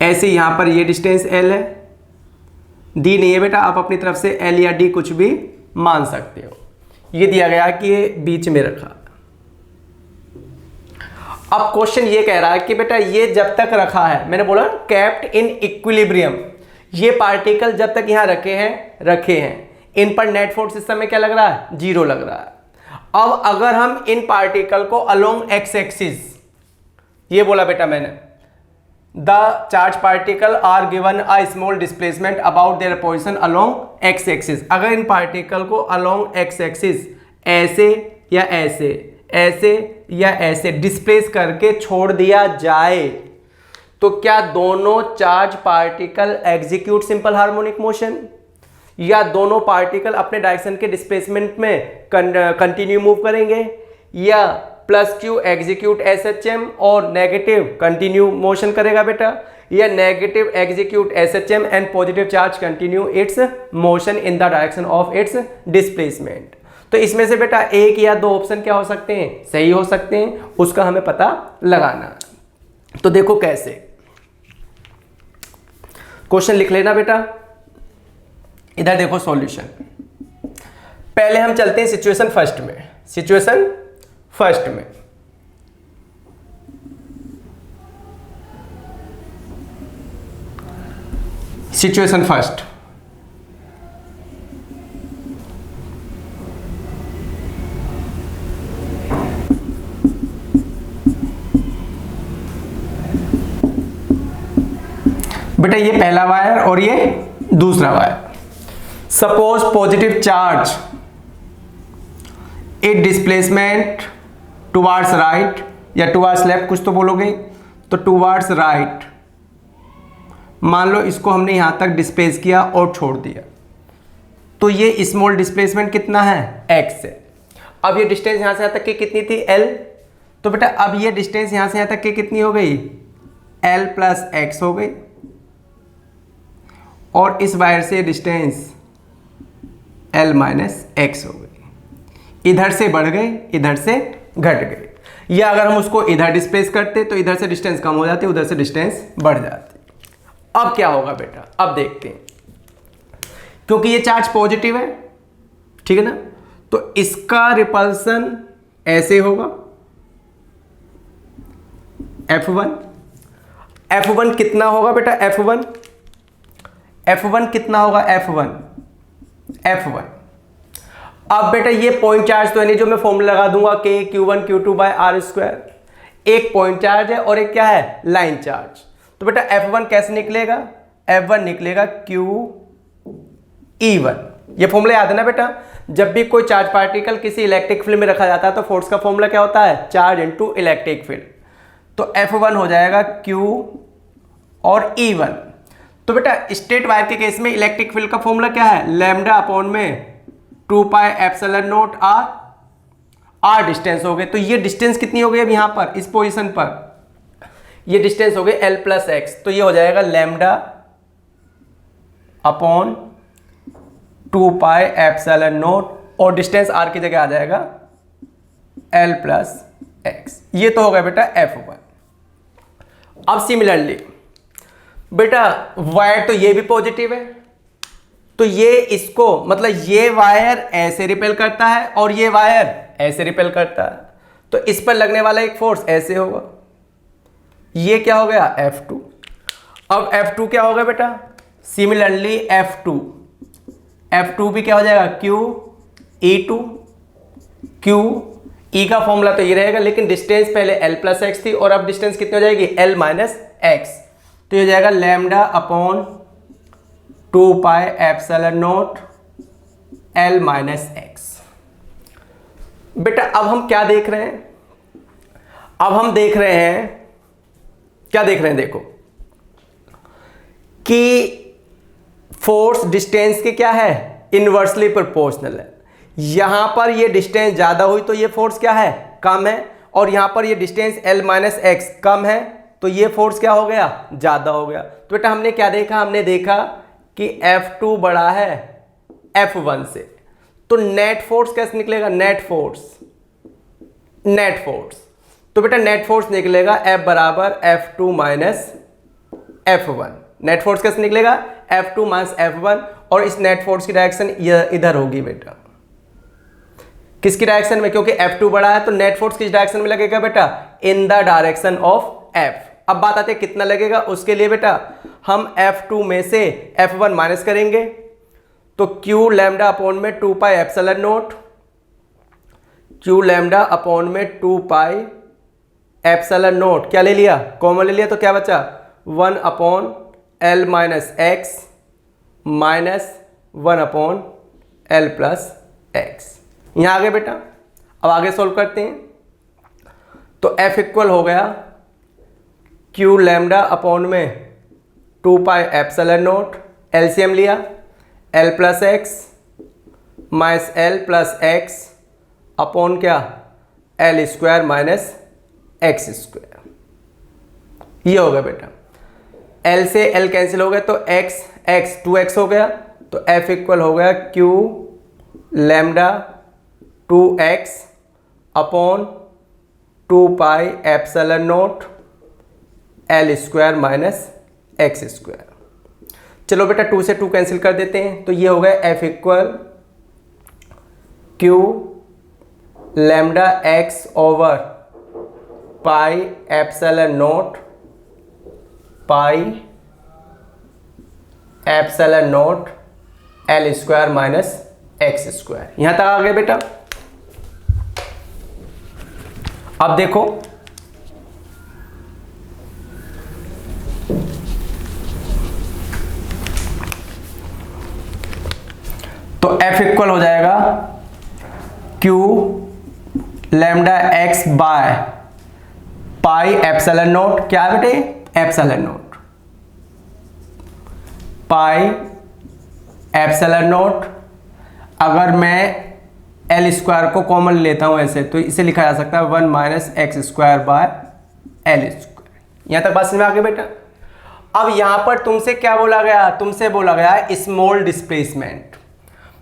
ऐसे यहां पर ये डिस्टेंस L है, दी नहीं है बेटा, आप अपनी तरफ से L या D कुछ भी मान सकते हो। ये दिया गया कि ये बीच में रखा। अब क्वेश्चन ये कह रहा है कि बेटा ये जब तक रखा है, मैंने बोला कैप्ट इन इक्विलिब्रियम, ये पार्टिकल जब तक यहां रखे हैं, इन पर नेट फोर्स सिस्टम में क्या लग रहा है, 0 लग रहा है। अब अगर हम इन पार्टिकल को अलोंग एक्स एक्सिस, ये बोला बेटा मैंने, the charge particle are given a small displacement about their position along x axis, अगर इन पार्टिकल को अलोंग एक्स एक्सिस ऐसे या ऐसे, ऐसे या ऐसे डिस्प्लेस करके छोड़ दिया जाए तो क्या दोनों charge particle execute simple harmonic motion, या दोनों पार्टिकल अपने डायरेक्शन के डिस्प्लेसमेंट में कंटिन्यू मूव करेंगे, या प्लस क्यू एग्जीक्यूट SHM और नेगेटिव कंटिन्यू मोशन करेगा बेटा, या negative execute SHM and positive charge continue its motion in the direction of its displacement. तो इसमें से बेटा एक या दो ऑप्शन क्या हो सकते हैं, सही हो सकते हैं, उसका हमें पता लगाना। तो देखो कैसे, क्वेश्चन लिख लेना बेटा, इधर देखो सॉल्यूशन। पहले हम चलते हैं सिचुएशन फर्स्ट में। सिचुएशन फर्स्ट में सिचुएशन फर्स्ट, बेटा ये पहला वायर और ये दूसरा wire. Suppose positive charge it displacement towards right या टुवार्ड्स लेफ्ट, कुछ तो बोलोगे, तो टुवार्ड्स राइट। मान लो इसको हमने यहां तक डिस्प्लेस किया और छोड़ दिया, तो ये स्मॉल डिस्प्लेसमेंट कितना है, x है। अब ये डिस्टेंस यहां से यहां तक की कितनी थी, L, तो बेटा अब ये डिस्टेंस यहां से यहां तक की कितनी हो गई, L प्लस x हो गई, और इस वायर से डिस्टेंस L माइनस x हो गई। इधर से बढ़ गए, इधर से घट गए, या अगर हम उसको इधर डिस्प्लेस करते तो इधर से डिस्टेंस कम हो जाती, उधर से डिस्टेंस बढ़ जाती। अब क्या होगा बेटा, अब देखते हैं, क्योंकि ये चार्ज पॉजिटिव है, ठीक है ना, तो इसका रिपल्सन ऐसे होगा F1। F1 कितना होगा बेटा, F1 कितना होगा, F1। अब बेटा ये पॉइंट चार्ज तो है नहीं, जो मैं फॉर्मूला लगा दूंगा K Q1 Q2 by R square. एक पॉइंट चार्ज है और एक क्या है, लाइन चार्ज। तो बेटा F1 कैसे निकलेगा, F1 निकलेगा QE1। ये फॉर्मूला याद है ना बेटा, जब भी कोई चार्ज पार्टिकल किसी इलेक्ट्रिक फील्ड में रखा जाता है तो फोर्स का फॉर्मूला क्या होता है, चार्ज इनटू इलेक्ट्रिक फील्ड। तो F1 हो जाएगा Q और E1। तो बेटा स्ट्रेट वायर के केस में इलेक्ट्रिक फील्ड का फॉर्मूला क्या है, लैम्डा अपॉन में 2 pi epsilon not R distance हो गए। तो ये डिस्टेंस कितनी हो गई अब यहां पर, इस पोजीशन पर ये डिस्टेंस हो गई L प्लस एक्स, तो ये हो जाएगा lambda upon 2 pi epsilon not, और डिस्टेंस R की जगह आ जाएगा L प्लस एक्स। ये तो हो गया बेटा F1। अब सिमिलरली बेटा वायर तो ये भी पॉजिटिव है, तो ये इसको मतलब ये वायर ऐसे रिपेल करता है और ये वायर ऐसे रिपेल करता है, तो इस पर लगने वाला एक फोर्स ऐसे होगा, ये क्या हो गया F2। अब F2 क्या होगा बेटा, सिमिलरली F2 भी क्या हो जाएगा Q E2। Q E का फॉर्मूला तो ये रहेगा, लेकिन डिस्टेंस पहले L प्लस एक्स थी और अब डिस्टेंस कितनी हो जाएगी L माइनस एक्स, तो ये हो जाएगा lambda upon 2 pi epsilon not L minus x. बेटा अब हम क्या देख रहे हैं, अब हम देख रहे हैं, क्या देख रहे हैं, देखो कि फोर्स डिस्टेंस के क्या है, इनवर्सली प्रोपोर्शनल है। यहां पर ये डिस्टेंस ज्यादा हुई तो ये फोर्स क्या है, कम है, और यहां पर ये डिस्टेंस L माइनस एक्स कम है तो ये फोर्स क्या हो गया, ज्यादा हो गया। तो बेटा हमने क्या देखा, हमने देखा कि F2 बड़ा है F1 से, तो नेट फोर्स कैसे निकलेगा, नेट फोर्स, तो बेटा नेट फोर्स निकलेगा F बराबर F2 minus F1। Net force कैसे निकलेगा, F2 माइनस F1, और इस नेट फोर्स की डायरेक्शन इधर होगी बेटा, किसकी डायरेक्शन में, क्योंकि F2 बड़ा है तो नेट फोर्स किस डायरेक्शन में लगेगा बेटा, इन द डायरेक्शन ऑफ F। अब बात आती है कितना लगेगा, उसके लिए बेटा हम F2 में से F1 माइनस करेंगे, तो Q लैम्डा अपॉन में 2 pi epsilon not, Q lambda upon में 2 पाई एप्सिलॉन नॉट, क्या ले लिया, कॉमन ले लिया, तो क्या बचा 1 upon L minus x minus 1 upon L plus x. यहां आगे बेटा, अब आगे सोल्व करते हैं, तो F इक्वल हो गया Q लैम्डा अपॉन में 2 पाई एप्सिलॉन नॉट, एलसीएम लिया L plus x minus L plus x upon क्या L square minus x square, ये हो गया बेटा। L से L कैंसिल हो गया तो x 2x हो गया, तो F इक्वल हो गया Q lambda 2x upon 2 pi epsilon not L square minus x square. चलो बेटा 2 से 2 कैंसिल कर देते हैं, तो ये हो गया F equal Q lambda x over pi epsilon not L square minus x square. यहां तक आ गए बेटा। अब देखो तो F इक्वल हो जाएगा Q lambda x by pi epsilon not, क्या है बेटे epsilon not, pi epsilon not. अगर मैं L स्क्वायर को कॉमन लेता हूं ऐसे, तो इसे लिखा जा सकता है 1 minus x square by L square. यहां तक बात समझ में आ गई बेटा। अब यहां पर तुमसे क्या बोला गया, तुमसे बोला गया स्मॉल डिस्प्लेसमेंट,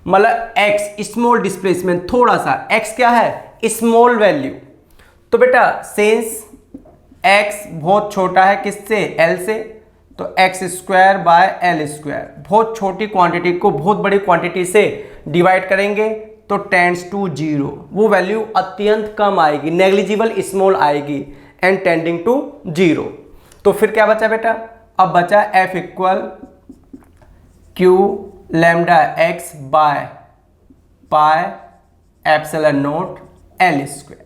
मतलब x स्मॉल डिस्प्लेसमेंट, थोड़ा सा x क्या है स्मॉल वैल्यू। तो बेटा सिंस x बहुत छोटा है किससे, L से, तो x square by L square, बहुत छोटी क्वांटिटी को बहुत बड़ी क्वांटिटी से डिवाइड करेंगे तो टेंड्स टू 0, वो वैल्यू अत्यंत कम आएगी, नेग्लिजिबल स्मॉल आएगी, एंड टेंडिंग टू 0। तो फिर क्या बचा बेटा, अब बचा F equal Q lambda x by pi epsilon not L square.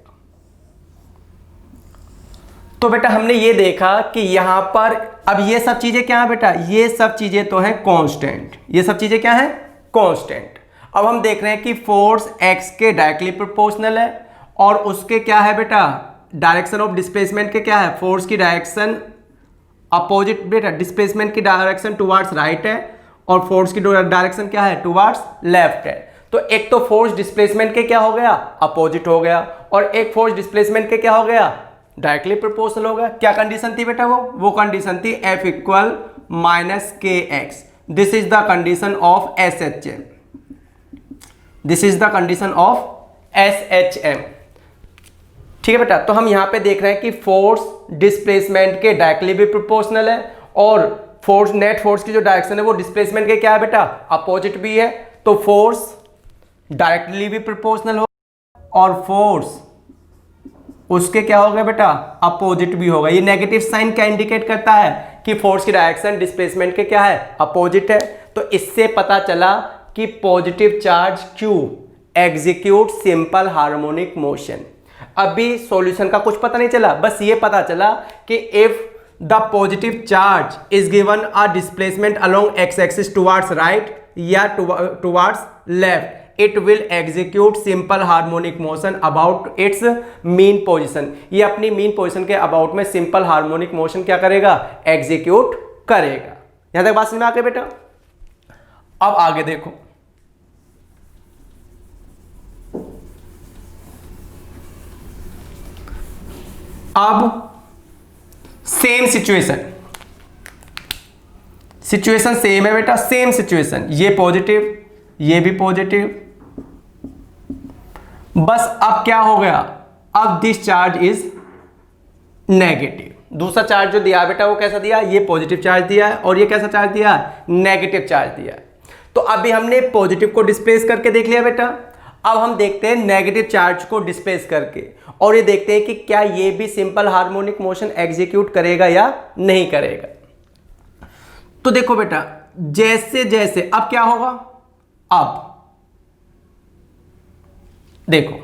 तो बेटा हमने ये देखा कि यहां पर अब ये सब चीजें क्या है बेटा, ये सब चीजें तो हैं कांस्टेंट, ये सब चीजें क्या हैं कांस्टेंट। अब हम देख रहे हैं कि फोर्स x के डायरेक्टली प्रोपोर्शनल है और उसके क्या है बेटा डायरेक्शन ऑफ डिस्प्लेसमेंट के क्या है, फोर्स की डायरेक्शन अपोजिट बेटा, डिस्प्लेसमेंट की डायरेक्शन टुवर्ड्स राइट है और फोर्स की डायरेक्शन क्या है टुवर्ड्स लेफ्ट है। तो एक तो फोर्स डिस्प्लेसमेंट के क्या हो गया अपोजिट हो गया, और एक फोर्स डिस्प्लेसमेंट के क्या हो गया डायरेक्टली प्रोपोर्शनल हो गया। क्या कंडीशन थी बेटा, वो कंडीशन थी F इक्वल माइनस के x. This is the condition of SHM, this is the condition of SHM। ठीक है बेटा, तो हम यहां पे देख रहे हैं कि फोर्स डिस्प्लेसमेंट के डायरेक्टली भी प्रोपोर्शनल है और फोर्स, नेट फोर्स की जो डायरेक्शन है वो डिस्प्लेसमेंट के क्या है बेटा, अपोजिट भी है, तो फोर्स डायरेक्टली भी प्रोपोर्शनल होगा और फोर्स उसके क्या होगा बेटा, अपोजिट भी होगा। ये नेगेटिव साइन क्या इंडिकेट करता है कि फोर्स की डायरेक्शन डिस्प्लेसमेंट के क्या है, अपोजिट है। तो इससे पता चला कि positive charge Q execute simple harmonic motion. अभी सॉल्यूशन का कुछ पता नहीं चला, बस ये पता चला कि if the positive charge is given a displacement along x axis towards right या towards left, it will execute simple harmonic motion about its mean position. ये अपनी मीन पोजिशन के अबाउट में सिंपल हार्मोनिक मोशन क्या करेगा, execute करेगा। यहां तक बात समझ में आ गई बेटा। अब आगे देखो, अब सेम सिचुएशन सेम है बेटा, सेम सिचुएशन, ये पॉजिटिव ये भी पॉजिटिव, बस अब क्या हो गया, अब दिस चार्ज इज नेगेटिव। दूसरा चार्ज जो दिया बेटा वो कैसा दिया, ये पॉजिटिव चार्ज दिया है और ये कैसा चार्ज दिया है, नेगेटिव चार्ज दिया है। तो अभी हमने पॉजिटिव को डिस्प्लेस करके देख लिया बेटा, अब हम देखते हैं नेगेटिव चार्ज को डिस्प्लेस करके और ये देखते हैं कि क्या ये भी सिंपल हार्मोनिक मोशन एग्जीक्यूट करेगा या नहीं करेगा। तो देखो बेटा, जैसे जैसे अब क्या होगा, अब देखो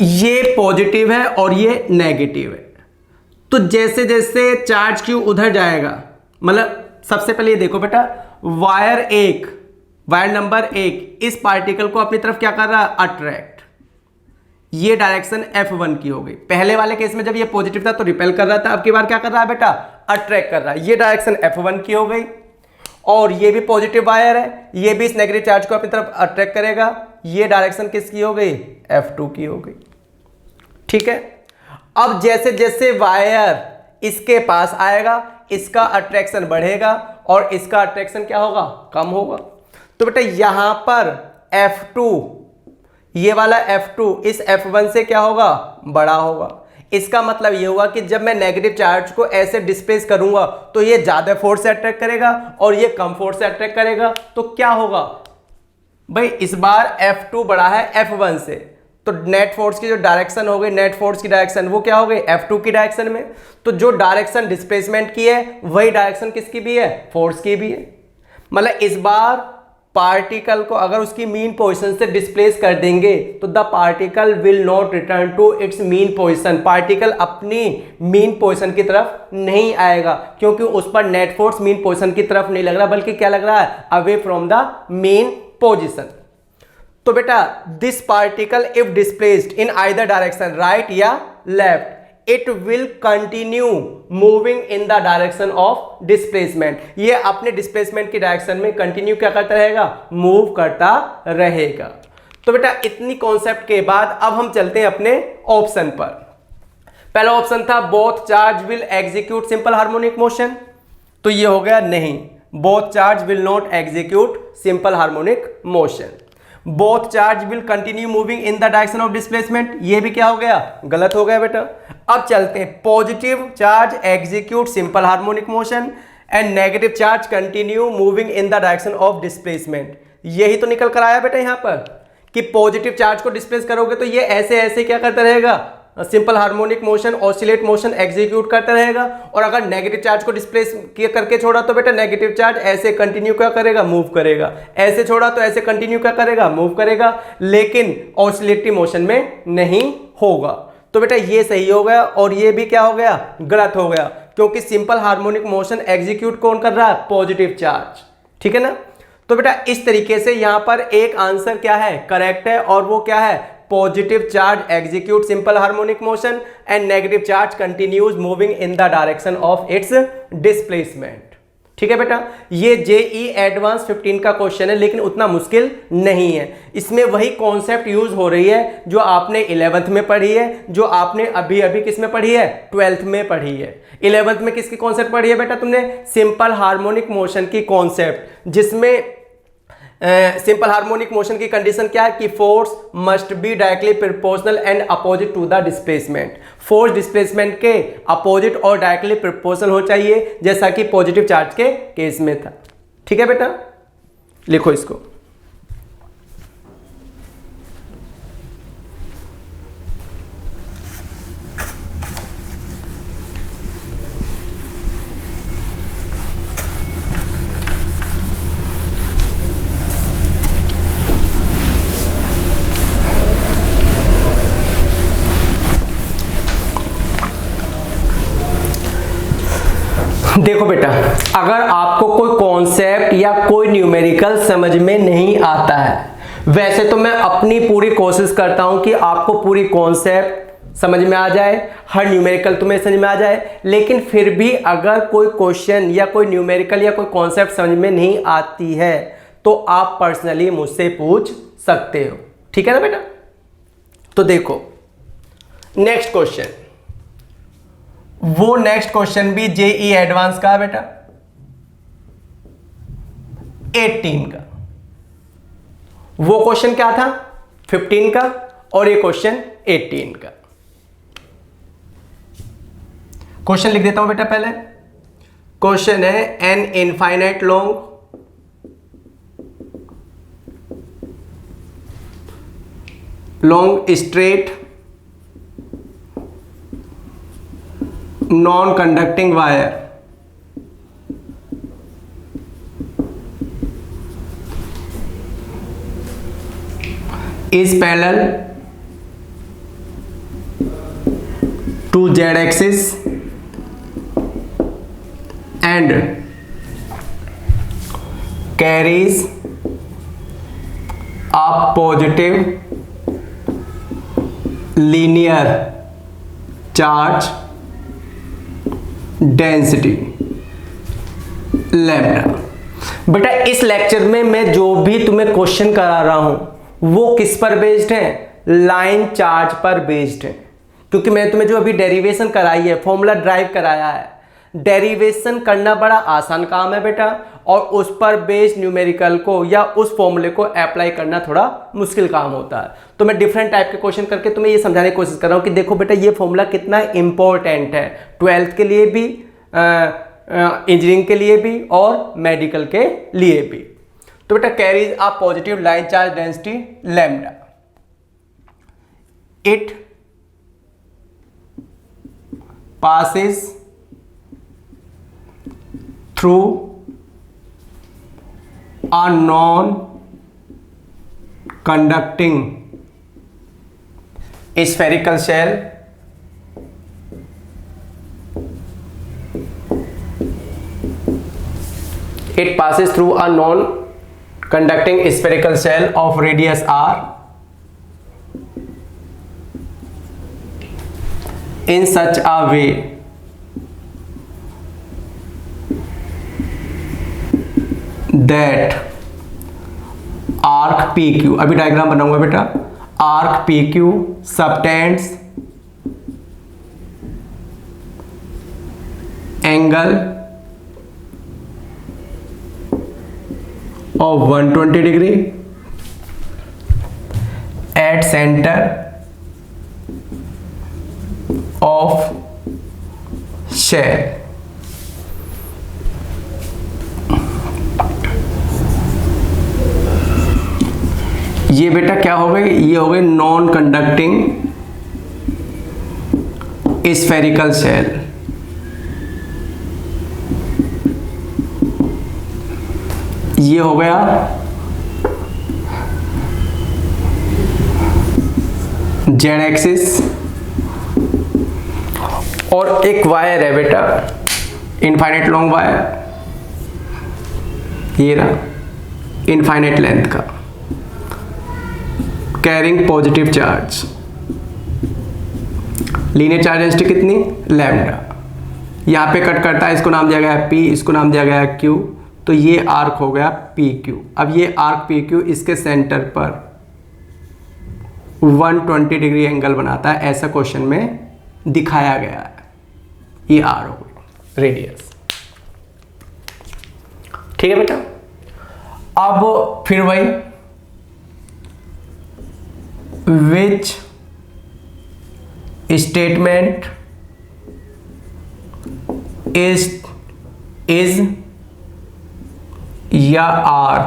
ये पॉजिटिव है और ये नेगेटिव है, तो जैसे जैसे चार्ज क्यू उधर जाएगा, मतलब सबसे पहले ये देखो बेटा, वायर नंबर 1 इस पार्टिकल को अपनी तरफ क्या कर रहा है, अट्रैक्ट। ये डायरेक्शन F1 की हो गई। पहले वाले केस में जब ये पॉजिटिव था तो रिपेल कर रहा था, अब की बार क्या कर रहा है बेटा, अट्रैक्ट कर रहा है। ये डायरेक्शन F1 की हो गई और ये भी पॉजिटिव वायर है, ये भी इस नेगेटिव चार्ज को अपनी तरफ अट्रैक्ट करेगा। ये डायरेक्शन किसकी हो गई, F2 की हो गई। ठीक है, अब जैसे जैसे वायर इसके पास आएगा इसका अट्रैक्शन बढ़ेगा और इसका अट्रैक्शन क्या होगा, कम होगा। तो बेटा यहां पर F2, ये वाला F2 इस F1 से क्या होगा, बड़ा होगा। इसका मतलब ये हुआ कि जब मैं नेगेटिव चार्ज को ऐसे डिस्प्लेस करूंगा तो ये ज्यादा फोर्स से अट्रैक्ट करेगा और ये कम फोर्स से अट्रैक्ट करेगा। तो क्या होगा भाई, इस बार F2 बड़ा है F1 से, तो नेट फोर्स की जो डायरेक्शन हो गई, नेट फोर्स की डायरेक्शन वो क्या हो गई, F2 की डायरेक्शन में। तो जो डायरेक्शन डिस्प्लेसमेंट की है वही डायरेक्शन किसकी भी है, फोर्स की भी है। मतलब इस बार पार्टिकल को अगर उसकी मीन पोजीशन से डिस्प्लेस कर देंगे तो the particle will not return to its mean position. Particle अपनी मीन पोजीशन की तरफ नहीं आएगा क्योंकि उस पर नेट फोर्स मीन पोजीशन की तरफ नहीं लग रहा, बल्कि क्या लग रहा है, away from the mean position. तो बेटा this particle if displaced in either direction right या left, it will continue moving in the direction of displacement. ये अपने डिस्प्लेसमेंट की डायरेक्शन में कंटिन्यू क्या करता रहेगा, मूव करता रहेगा। तो बेटा इतनी कॉन्सेप्ट के बाद अब हम चलते हैं अपने ऑप्शन पर। पहला ऑप्शन था both charge will execute simple harmonic motion, तो ये हो गया नहीं, both charge will not execute simple harmonic motion. Both charge will continue moving in the direction of displacement, ये भी क्या हो गया, गलत हो गया बेटा। अब चलते हैं, positive charge execute simple harmonic motion and negative charge continue moving in the direction of displacement. यही तो निकल कर आया बेटा यहाँ पर कि पॉजिटिव चार्ज को डिस्प्लेस करोगे तो ये ऐसे ऐसे क्या करता रहेगा, simple harmonic motion, oscillate motion execute करता रहेगा। और अगर नेगेटिव चार्ज को डिस्प्लेस करके छोड़ा तो बेटा नेगेटिव चार्ज ऐसे कंटिन्यू क्या करेगा, मूव करेगा। ऐसे छोड़ा तो ऐसे कंटिन्यू क्या करेगा, मूव करेगा, लेकिन ऑसिलेटरी मोशन में नहीं होगा। तो बेटा ये सही हो गया और ये भी क्या हो गया, गलत हो गया, क्योंकि सिंपल हार्मोनिक मोशन एग्जीक्यूट कौन कर रहा है, पॉजिटिव चार्ज। ठीक है ना। तो बेटा इस तरीके से यहां पर एक आंसर क्या है, करेक्ट है, और वो क्या है, positive charge execute simple harmonic motion and negative charge continues moving in the direction of its displacement. ठीक है बेटा, ये जेई एडवांस 15 का क्वेश्चन है, लेकिन उतना मुश्किल नहीं है। इसमें वही कॉन्सेप्ट यूज हो रही है जो आपने 11th में पढ़ी है, जो आपने अभी अभी किस में पढ़ी है, 12th में पढ़ी है। 11th में किसकी कॉन्सेप्ट पढ़ी है बेटा तुमने, सिंपल हार्मोनिक मोशन की कॉन्सेप्ट, जिसमें सिंपल हार्मोनिक मोशन की कंडीशन क्या है कि force must be directly proportional and opposite to the displacement. Force displacement के अपोजिट और डायरेक्टली प्रोपोर्शनल हो चाहिए, जैसा कि पॉजिटिव चार्ज के केस में था। ठीक है बेटा, लिखो इसको। देखो बेटा, अगर आपको कोई कॉन्सेप्ट या कोई न्यूमेरिकल समझ में नहीं आता है, वैसे तो मैं अपनी पूरी कोशिश करता हूं कि आपको पूरी कॉन्सेप्ट समझ में आ जाए, हर न्यूमेरिकल तुम्हें समझ में आ जाए, लेकिन फिर भी अगर कोई क्वेश्चन या कोई न्यूमेरिकल या कोई कॉन्सेप्ट समझ में नहीं आती है तो आप पर्सनली मुझसे पूछ सकते हो। ठीक है ना बेटा? तो देखो नेक्स्ट क्वेश्चन, वो नेक्स्ट क्वेश्चन भी जेई एडवांस का है बेटा, 18 का। वो क्वेश्चन क्या था? 15 का, और ये क्वेश्चन 18 का। क्वेश्चन लिख देता हूं बेटा पहले। क्वेश्चन है N infinite long straight non-conducting wire is parallel to z-axis and carries a positive linear charge density lambda. बेटा इस लेक्चर में मैं जो भी तुम्हें क्वेश्चन करा रहा हूं वो किस पर बेस्ड है? लाइन चार्ज पर बेस्ड है, क्योंकि मैंने तुम्हें जो अभी डेरिवेशन कराई है, फॉर्मूला ड्राइव कराया है, डेरिवेशन करना बड़ा आसान काम है बेटा, और उस पर बेस्ड न्यूमेरिकल को या उस फॉर्मूले को अप्लाई करना थोड़ा मुश्किल काम होता है। तो मैं डिफरेंट टाइप के क्वेश्चन करके तुम्हें ये समझाने की कोशिश कर रहा हूँ कि देखो बेटा ये फॉर्मूला कितना इंपॉर्टेंट है, 12th के लिए भी, इंजीनियरिंग के लिए भी और मेडिकल के लिए भी। तो बेटा carries a positive line charge density lambda, it passes through a non-conducting spherical shell it passes through a non-conducting spherical shell of radius r in such a way that arc PQ, अभी diagram बनाऊंगा बेटा, arc PQ subtends angle of 120 degree at center of shell। ये बेटा क्या हो गए? ये हो गए नॉन कंडक्टिंग स्फेरिकल शेल। ये हो गया जेड एक्सिस, और एक वायर है बेटा इनफाइनाइट लॉन्ग वायर, ये रहा इनफाइनाइट लेंथ का, carrying positive charge, linear charge density कितनी? लैम्डा। यहाँ पे कट करता है, इसको नाम दिया गया है P, इसको नाम दिया गया है Q, तो ये आर्क हो गया PQ। अब ये आर्क PQ इसके सेंटर पर 120 डिग्री एंगल बनाता है, ऐसा क्वेश्चन में दिखाया गया है। ये R हो गई रेडियस। ठीक है बेटा। अब फिर वही विच स्टेटमेंट इज या are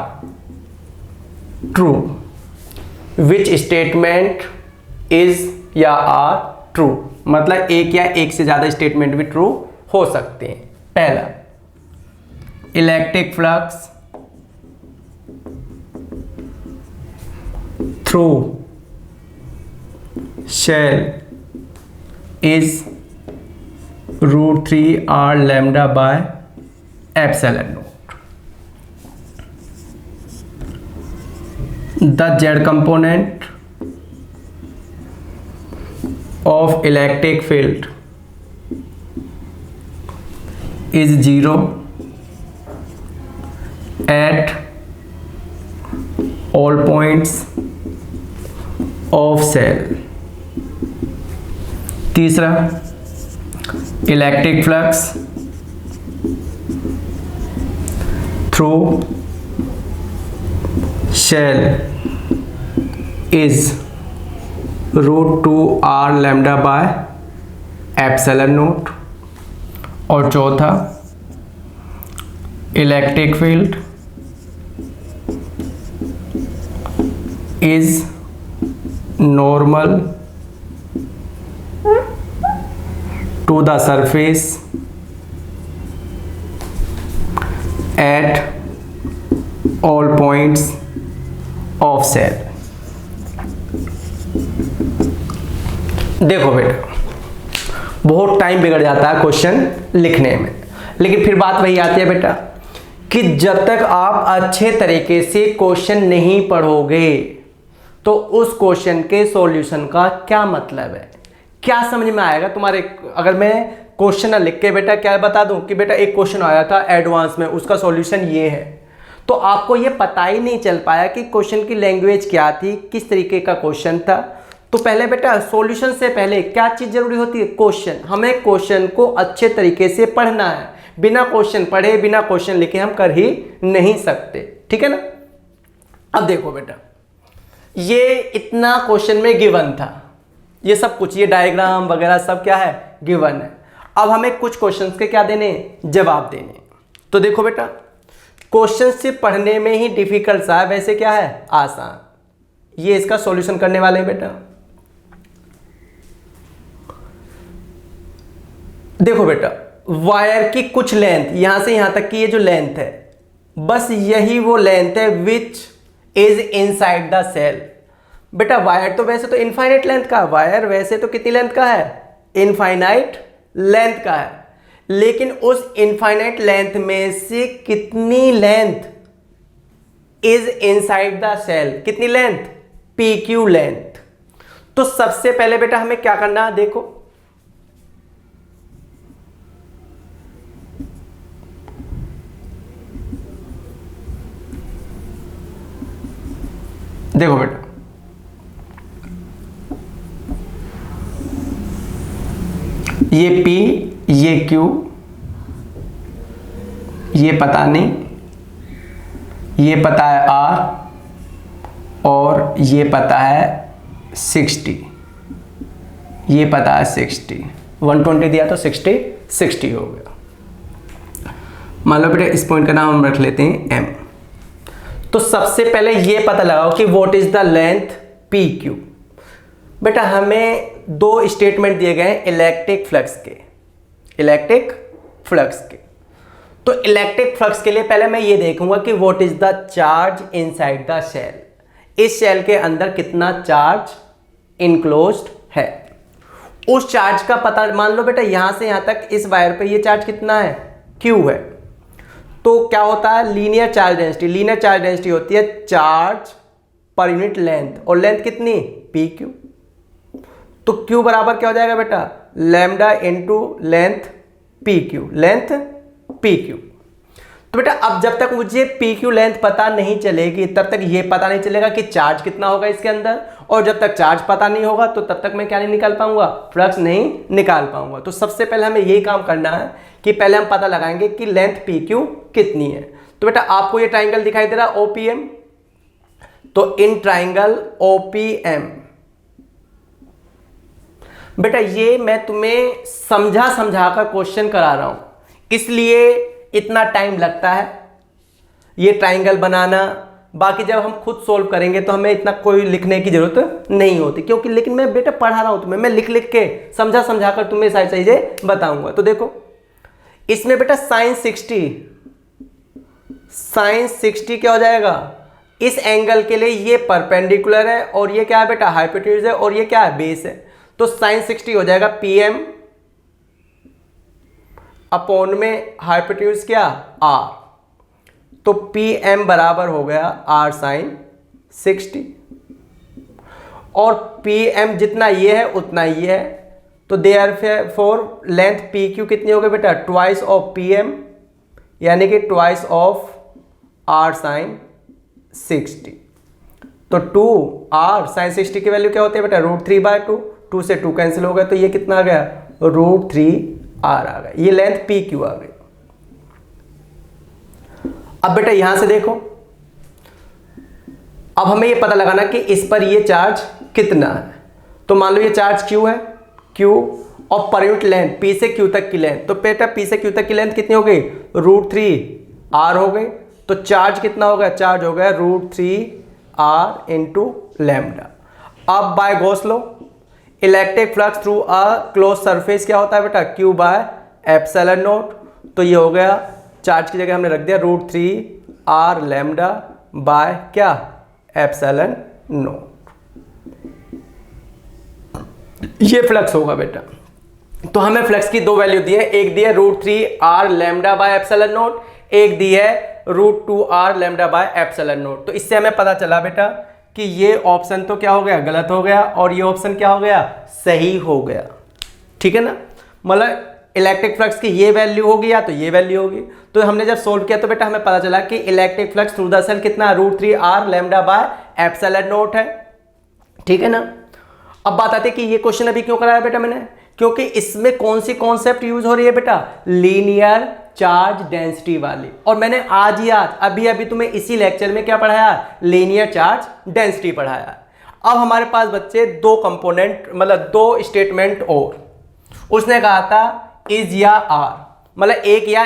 true, which statement is या आर ट्रू, मतलब एक या एक से ज्यादा स्टेटमेंट भी ट्रू हो सकते हैं। पहला, electric flux through shell is √3r lambda by epsilon naught. The z component of electric field is 0 at all points of cell. तीसरा, electric flux through shell is √2r lambda by epsilon naught. और चौथा, electric field is normal to the surface at all points of cell. देखो बेटा, बहुत time बिगड़ जाता है question लिखने में, लेकिन फिर बात वही आती है बेटा कि जब तक आप अच्छे तरीके से क्वेश्चन नहीं पढ़ोगे तो उस क्वेश्चन के सॉल्यूशन का क्या मतलब है, क्या समझ में आएगा तुम्हारे। अगर मैं क्वेश्चन ना लिख के बेटा क्या बता दूं कि बेटा एक क्वेश्चन आया था एडवांस में, उसका सॉल्यूशन ये है, तो आपको ये पता ही नहीं चल पाया कि क्वेश्चन की लैंग्वेज क्या थी, किस तरीके का क्वेश्चन था। तो पहले बेटा सॉल्यूशन से पहले क्या चीज जरूरी होती है, क्वेश्चन। हमें क्वेश्चन को अच्छे तरीके से पढ़ना है, बिना क्वेश्चन पढ़े बिना क्वेश्चन लिखे हम कर ही नहीं सकते, ठीक है ना। अब देखो बेटा, ये इतना क्वेश्चन में गिवन था, ये सब कुछ, ये डायग्राम वगैरह सब क्या है, गिवन है। अब हमें कुछ क्वेश्चंस के क्या देने, जवाब देने। तो देखो बेटा, क्वेश्चन से पढ़ने में ही डिफिकल्ट सा है, वैसे क्या है, आसान। ये इसका सॉल्यूशन करने वाले हैं बेटा। देखो बेटा, वायर की कुछ लेंथ, यहां से यहां तक की ये जो लेंथ है, बस यही वो लेंथ है which is inside the cell. बेटा वायर तो वैसे तो इनफाइनाइट लेंथ का, वायर वैसे तो कितनी लेंथ का है, इनफाइनाइट लेंथ का है, लेकिन उस इनफाइनाइट लेंथ में से कितनी length is inside the cell, कितनी लेंथ, PQ लेंथ। तो सबसे पहले बेटा हमें क्या करना है, देखो देखो बेटा, ये P, ये Q, ये पता नहीं, ये पता है R, और ये पता है 60, ये पता है 60, 120 दिया तो 60 हो गया। मान लो बेटा इस पॉइंट का नाम हम रख लेते हैं M। तो सबसे पहले ये पता लगाओ कि what is the length PQ। बेटा हमें दो स्टेटमेंट दिए गए हैं इलेक्ट्रिक फ्लक्स के, इलेक्ट्रिक फ्लक्स के। तो इलेक्ट्रिक फ्लक्स के लिए पहले मैं ये देखूंगा कि what is the charge inside the cell, इस सेल के अंदर कितना चार्ज इनक्लोज्ड है। उस चार्ज का पता, मान लो बेटा यहां से यहां तक इस वायर पे ये चार्ज कितना है, Q है। तो क्या होता है, linear charge density, linear charge density होती है चार्ज पर यूनिट लेंथ, और लेंथ कितनी, PQ। तो Q बराबर क्या हो जाएगा बेटा, lambda into length PQ, length PQ। तो बेटा अब जब तक मुझे PQ लेंथ पता नहीं चलेगी तब तक ये पता नहीं चलेगा कि चार्ज कितना होगा इसके अंदर, और जब तक चार्ज पता नहीं होगा तो तब तक मैं क्या नहीं निकाल पाऊंगा, फ्लक्स नहीं निकाल पाऊंगा। तो सबसे पहले हमें यही काम करना है कि पहले हम पता लगाएंगे कि लेंथ PQ कितनी है। तो बेटा आपको ये ट्राइंगल दिखाई दे रहा है ओपीएम, तो इन ट्राइंगल ओपीएम बेटा ये मैं तुम्हें समझा कर क्वेश्चन करा रहा हूं, इसलिए इतना टाइम लगता है ये ट्राइंगल बनाना। बाकी जब हम खुद सोल्व करेंगे तो हमें इतना कोई लिखने की जरूरत नहीं होती, क्योंकि लेकिन मैं बेटा पढ़ा रहा हूं तुम्हें, मैं लिख लिख के समझा कर तुम्हें सारी चीजें बताऊंगा। तो देखो इसमें बेटा साइन 60 क्या हो जाएगा, इस एंगल के लिए ये परपेंडिकुलर है और ये क्या है बेटा हाइपोटेन्यूज है और ये क्या है बेस है, तो साइन 60 हो जाएगा पीएम अपॉन में हाइपोटेन्यूज क्या आर, तो पीएम बराबर हो गया आर साइन 60 और पीएम जितना ये है उतना ये है, तो देयरफॉर लेंथ पी क्यू कितनी हो गई बेटा ट्वाइस ऑफ पीएम यानी कि ट्वाइस ऑफ आर साइन 60। तो 2r साइन 60 की वैल्यू क्या होती है बेटा √3/2, 2 से 2 कैंसिल हो गया, तो ये कितना आ गया √3r आ गया, ये लेंथ पी क्यू आ गई। अब बेटा यहां से देखो, अब हमें ये पता लगाना कि इस पर ये चार्ज कितना है, तो मान लो ये चार्ज q है, q और पर यूनिट लेंथ p से q तक की लेंथ, तो बेटा p से q तक की लेंथ कितनी हो गई √3r हो गई, तो चार्ज कितना हो गया, चार्ज हो गया √3r इंटू लैम्डा। अब by Gauss law electric flux through a close surface क्या होता है बेटा Q/ε0, तो ये हो गया चार्ज की जगह हमने रख दिया √3r लैम्डा बाय क्या ε0, ये फ्लक्स होगा बेटा। तो हमें फ्लक्स की दो वैल्यू दी है, एक दी है √3r लैम्डा बाय ε0, एक दी है √2r लैम्डा बाय ε0। तो इससे हमें पता चला बेटा कि ये ऑप्शन तो क्या हो गया गलत हो गया और ये ऑप्शन क्या हो गया सही हो गया, ठीक है ना। मतलब इलेक्ट्रिक फ्लक्स की ये वैल्यू होगी या तो ये वैल्यू होगी। तो हमने जब सोल्व किया तो बेटा हमें पता चला कि electric flux through the cell कितना √3r लैम्डा बाय ε0 है, ठीक है ना। अब बात आती है कि ये क्वेश्चन अभी क्यों कराया बेटा मैंने, क्योंकि इसमें कौन सी कॉन्सेप्ट यूज हो रही है बेटा लीनियर चार्ज डेंसिटी वाली, और मैंने अभी तुम्हें इसी लेक्चर में क्या पढ़ाया लीनियर चार्ज डेंसिटी पढ़ाया। अब हमारे पास बच्चे दो कंपोनेंट मतलब दो स्टेटमेंट और उसने कहा था इज या आर, मतलब एक या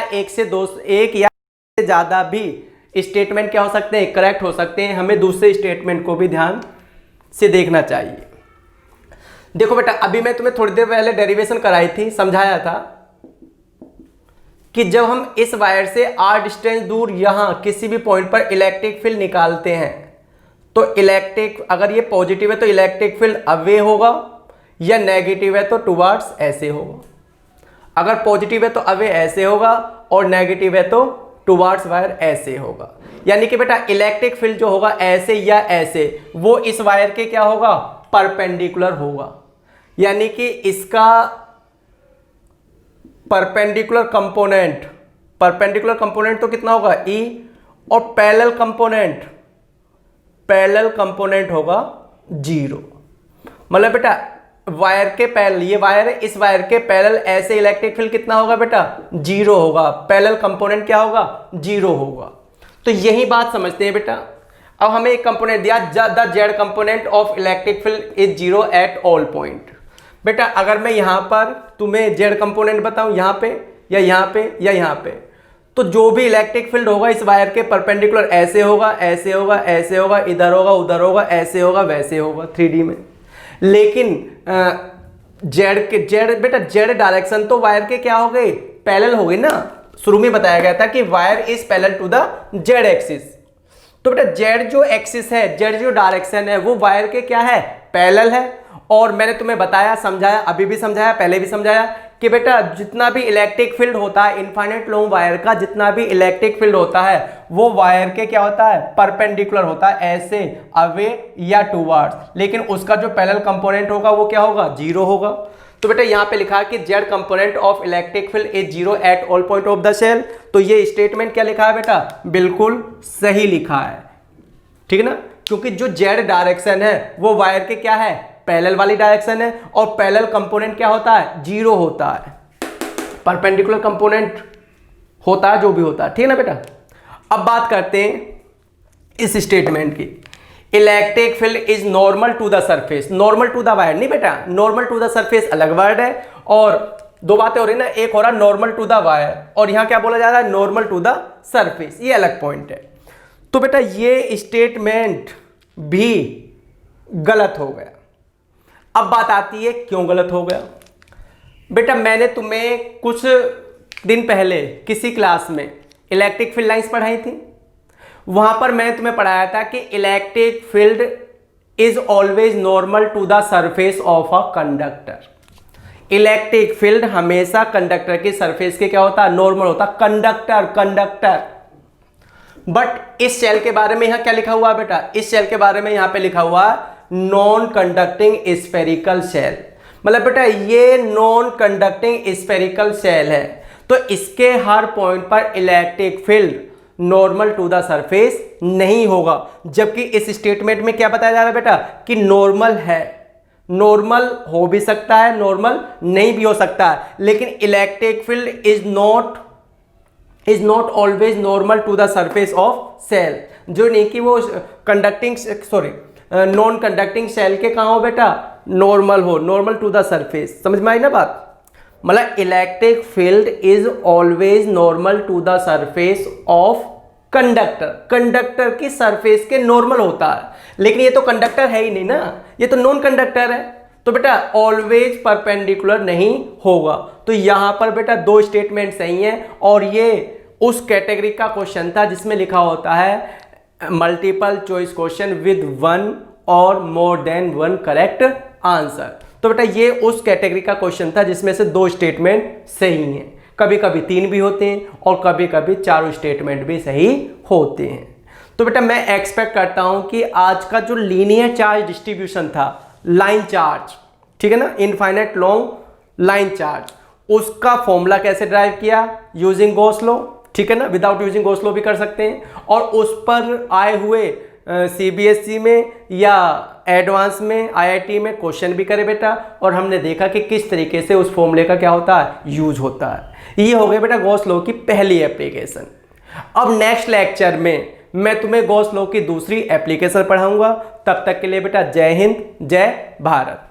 से ज्यादा भी स्टेटमेंट क्या हो सकते हैं करेक्ट हो सकते हैं, हमें दूसरे स्टेटमेंट को भी ध्यान से देखना चाहिए। देखो बेटा अभी मैं तुम्हें थोड़ी देर पहले डेरिवेशन कराई थी, समझाया था कि जब हम इस वायर से r डिस्टेंस दूर यहां किसी भी पॉइंट पर इलेक्ट्रिक फील्ड निकालते हैं तो इलेक्ट्रिक अगर ये पॉजिटिव है तो इलेक्ट्रिक फील्ड अवे होगा या नेगेटिव है तो टुवर्ड्स ऐसे होगा, अगर पॉजिटिव है तो अवे ऐसे होगा और नेगेटिव है तो टुवर्ड्स वायर ऐसे होगा। यानी कि बेटा इलेक्ट्रिक फील्ड जो होगा ऐसे या ऐसे वो इस वायर के क्या होगा परपेंडिकुलर होगा, यानी कि इसका परपेंडिकुलर कंपोनेंट तो कितना होगा E और पैरेलल कंपोनेंट होगा 0। मतलब बेटा वायर के पैरेलल ये वायर है, इस वायर के पैरेलल ऐसे इलेक्ट्रिक फील्ड कितना होगा बेटा 0 होगा, पैरेलल कंपोनेंट क्या होगा 0 होगा। तो यही बात समझते हैं बेटा। अब हमें एक कंपोनेंट दिया the Z component of electric field is 0 at all point. बेटा अगर मैं यहां पर तुम्हें जेड कंपोनेंट बताऊं यहां पे या यहां पे या यहां पे, तो जो भी इलेक्ट्रिक फील्ड होगा इस वायर के परपेंडिकुलर ऐसे होगा ऐसे होगा ऐसे होगा इधर होगा उधर होगा ऐसे होगा वैसे होगा 3D में। लेकिन जेड बेटा जेड डायरेक्शन तो वायर के क्या हो गए पैरेलल हो गई ना, शुरू में बताया गया था कि wire is parallel to the Z axis. तो बेटा जेड जो एक्सिस है जेड जो डायरेक्शन है वो वायर के क्या है पैरेलल है। और मैंने तुम्हें बताया समझाया अभी भी समझाया पहले भी समझाया कि बेटा जितना भी इलेक्ट्रिक फील्ड होता है इनफाइनाइट लॉन्ग वायर का जितना भी इलेक्ट्रिक फील्ड होता है वो वायर के क्या होता है परपेंडिकुलर होता है ऐसे अवे या टुवर्ड्स, लेकिन उसका जो पैरेलल कंपोनेंट होगा वो क्या होगा 0 होगा। तो बेटा यहाँ पे लिखा है कि Z component of electric field is 0 at all point of the cell. तो ये स्टेटमेंट क्या लिखा है बेटा बिल्कुल सही लिखा है, ठीक है ना, क्योंकि जो जेड डायरेक्शन है वो वायर के क्या है पैरेलल वाली डायरेक्शन है और पैरेलल कंपोनेंट क्या होता है 0 होता है, परपेंडिकुलर कंपोनेंट होता है जो भी होता है, ठीक है ना बेटा। अब बात करते हैं इस स्टेटमेंट की, electric field is normal to the surface. Normal to the wire नहीं बेटा, नॉर्मल टू द सरफेस अलग वर्ड है, और दो बातें हो रही ना, एक हो रहा नॉर्मल टू द वायर और यहां क्या बोला जा रहा है, नॉर्मल टू द सरफेस, ये अलग पॉइंट है। तो बेटा ये स्टेटमेंट भी गलत हो गया। अब बात आती है क्यों गलत हो गया। बेटा मैंने तुम्हें कुछ दिन पहले किसी क्लास में इलेक्ट्रिक फील्ड लाइंस पढ़ाई थी, वहां पर मैंने तुम्हें पढ़ाया था कि electric field is always normal to the surface of a conductor. Electric field हमेशा कंडक्टर की सरफेस के क्या होता है, नॉर्मल होता, कंडक्टर। बट इस शेल के बारे में यहां क्या लिखा हुआ है बेटा, इस शेल के बारे में यहां पे लिखा हुआ है नॉन कंडक्टिंग स्फेरिकल शेल। मतलब बेटा ये नॉन कंडक्टिंग स्फेरिकल शेल है, तो इसके हर पॉइंट पर electric field normal to the surface नहीं होगा। जबकि इस स्टेटमेंट में क्या बताया जा रहा है बेटा कि नॉर्मल है, नॉर्मल हो भी सकता है, नॉर्मल नहीं भी हो सकता है, लेकिन electric field is not always normal to the surface of cell. जो नहीं कि वो नॉन कंडक्टिंग सेल के कहां हो बेटा, नॉर्मल हो, नॉर्मल टू द सरफेस। समझ में आई ना बात। मतलब electric field is always normal to the surface of conductor की सरफेस के नॉर्मल होता है, लेकिन ये तो कंडक्टर है ही नहीं ना, ये तो नॉन कंडक्टर है, तो बेटा ऑलवेज परपेंडिकुलर नहीं होगा। तो यहां पर बेटा दो स्टेटमेंट सही हैं, और ये उस कैटेगरी का क्वेश्चन था जिसमें लिखा होता है multiple choice question with one और more than one correct answer. तो बेटा ये उस कैटेगरी का क्वेश्चन था जिसमें से दो स्टेटमेंट सही हैं, कभी कभी तीन भी होते हैं और कभी कभी चारों स्टेटमेंट भी सही होते हैं। तो बेटा मैं एक्सपेक्ट करता हूं कि आज का जो लीनियर चार्ज डिस्ट्रीब्यूशन था, लाइन चार्ज, ठीक है ना, इनफाइनाइट लॉन्ग लाइन चार्ज, उसका फॉर्मूला कैसे ड्राइव किया, यूजिंग गॉस लॉ, ठीक है ना, विदाउट यूजिंग गॉस लॉ भी कर सकते हैं, और उस पर आए हुए सीबीएसई में या एडवांस में आईआईटी में क्वेश्चन भी करे बेटा, और हमने देखा कि किस तरीके से उस फॉर्मूले का क्या होता है, यूज होता है। ये हो गया बेटा गॉस लॉ की पहली एप्लीकेशन। अब नेक्स्ट लेक्चर में मैं तुम्हें गॉस लॉ की दूसरी एप्लीकेशन पढ़ाऊंगा। तब तक के लिए बेटा जय हिंद, जय भारत।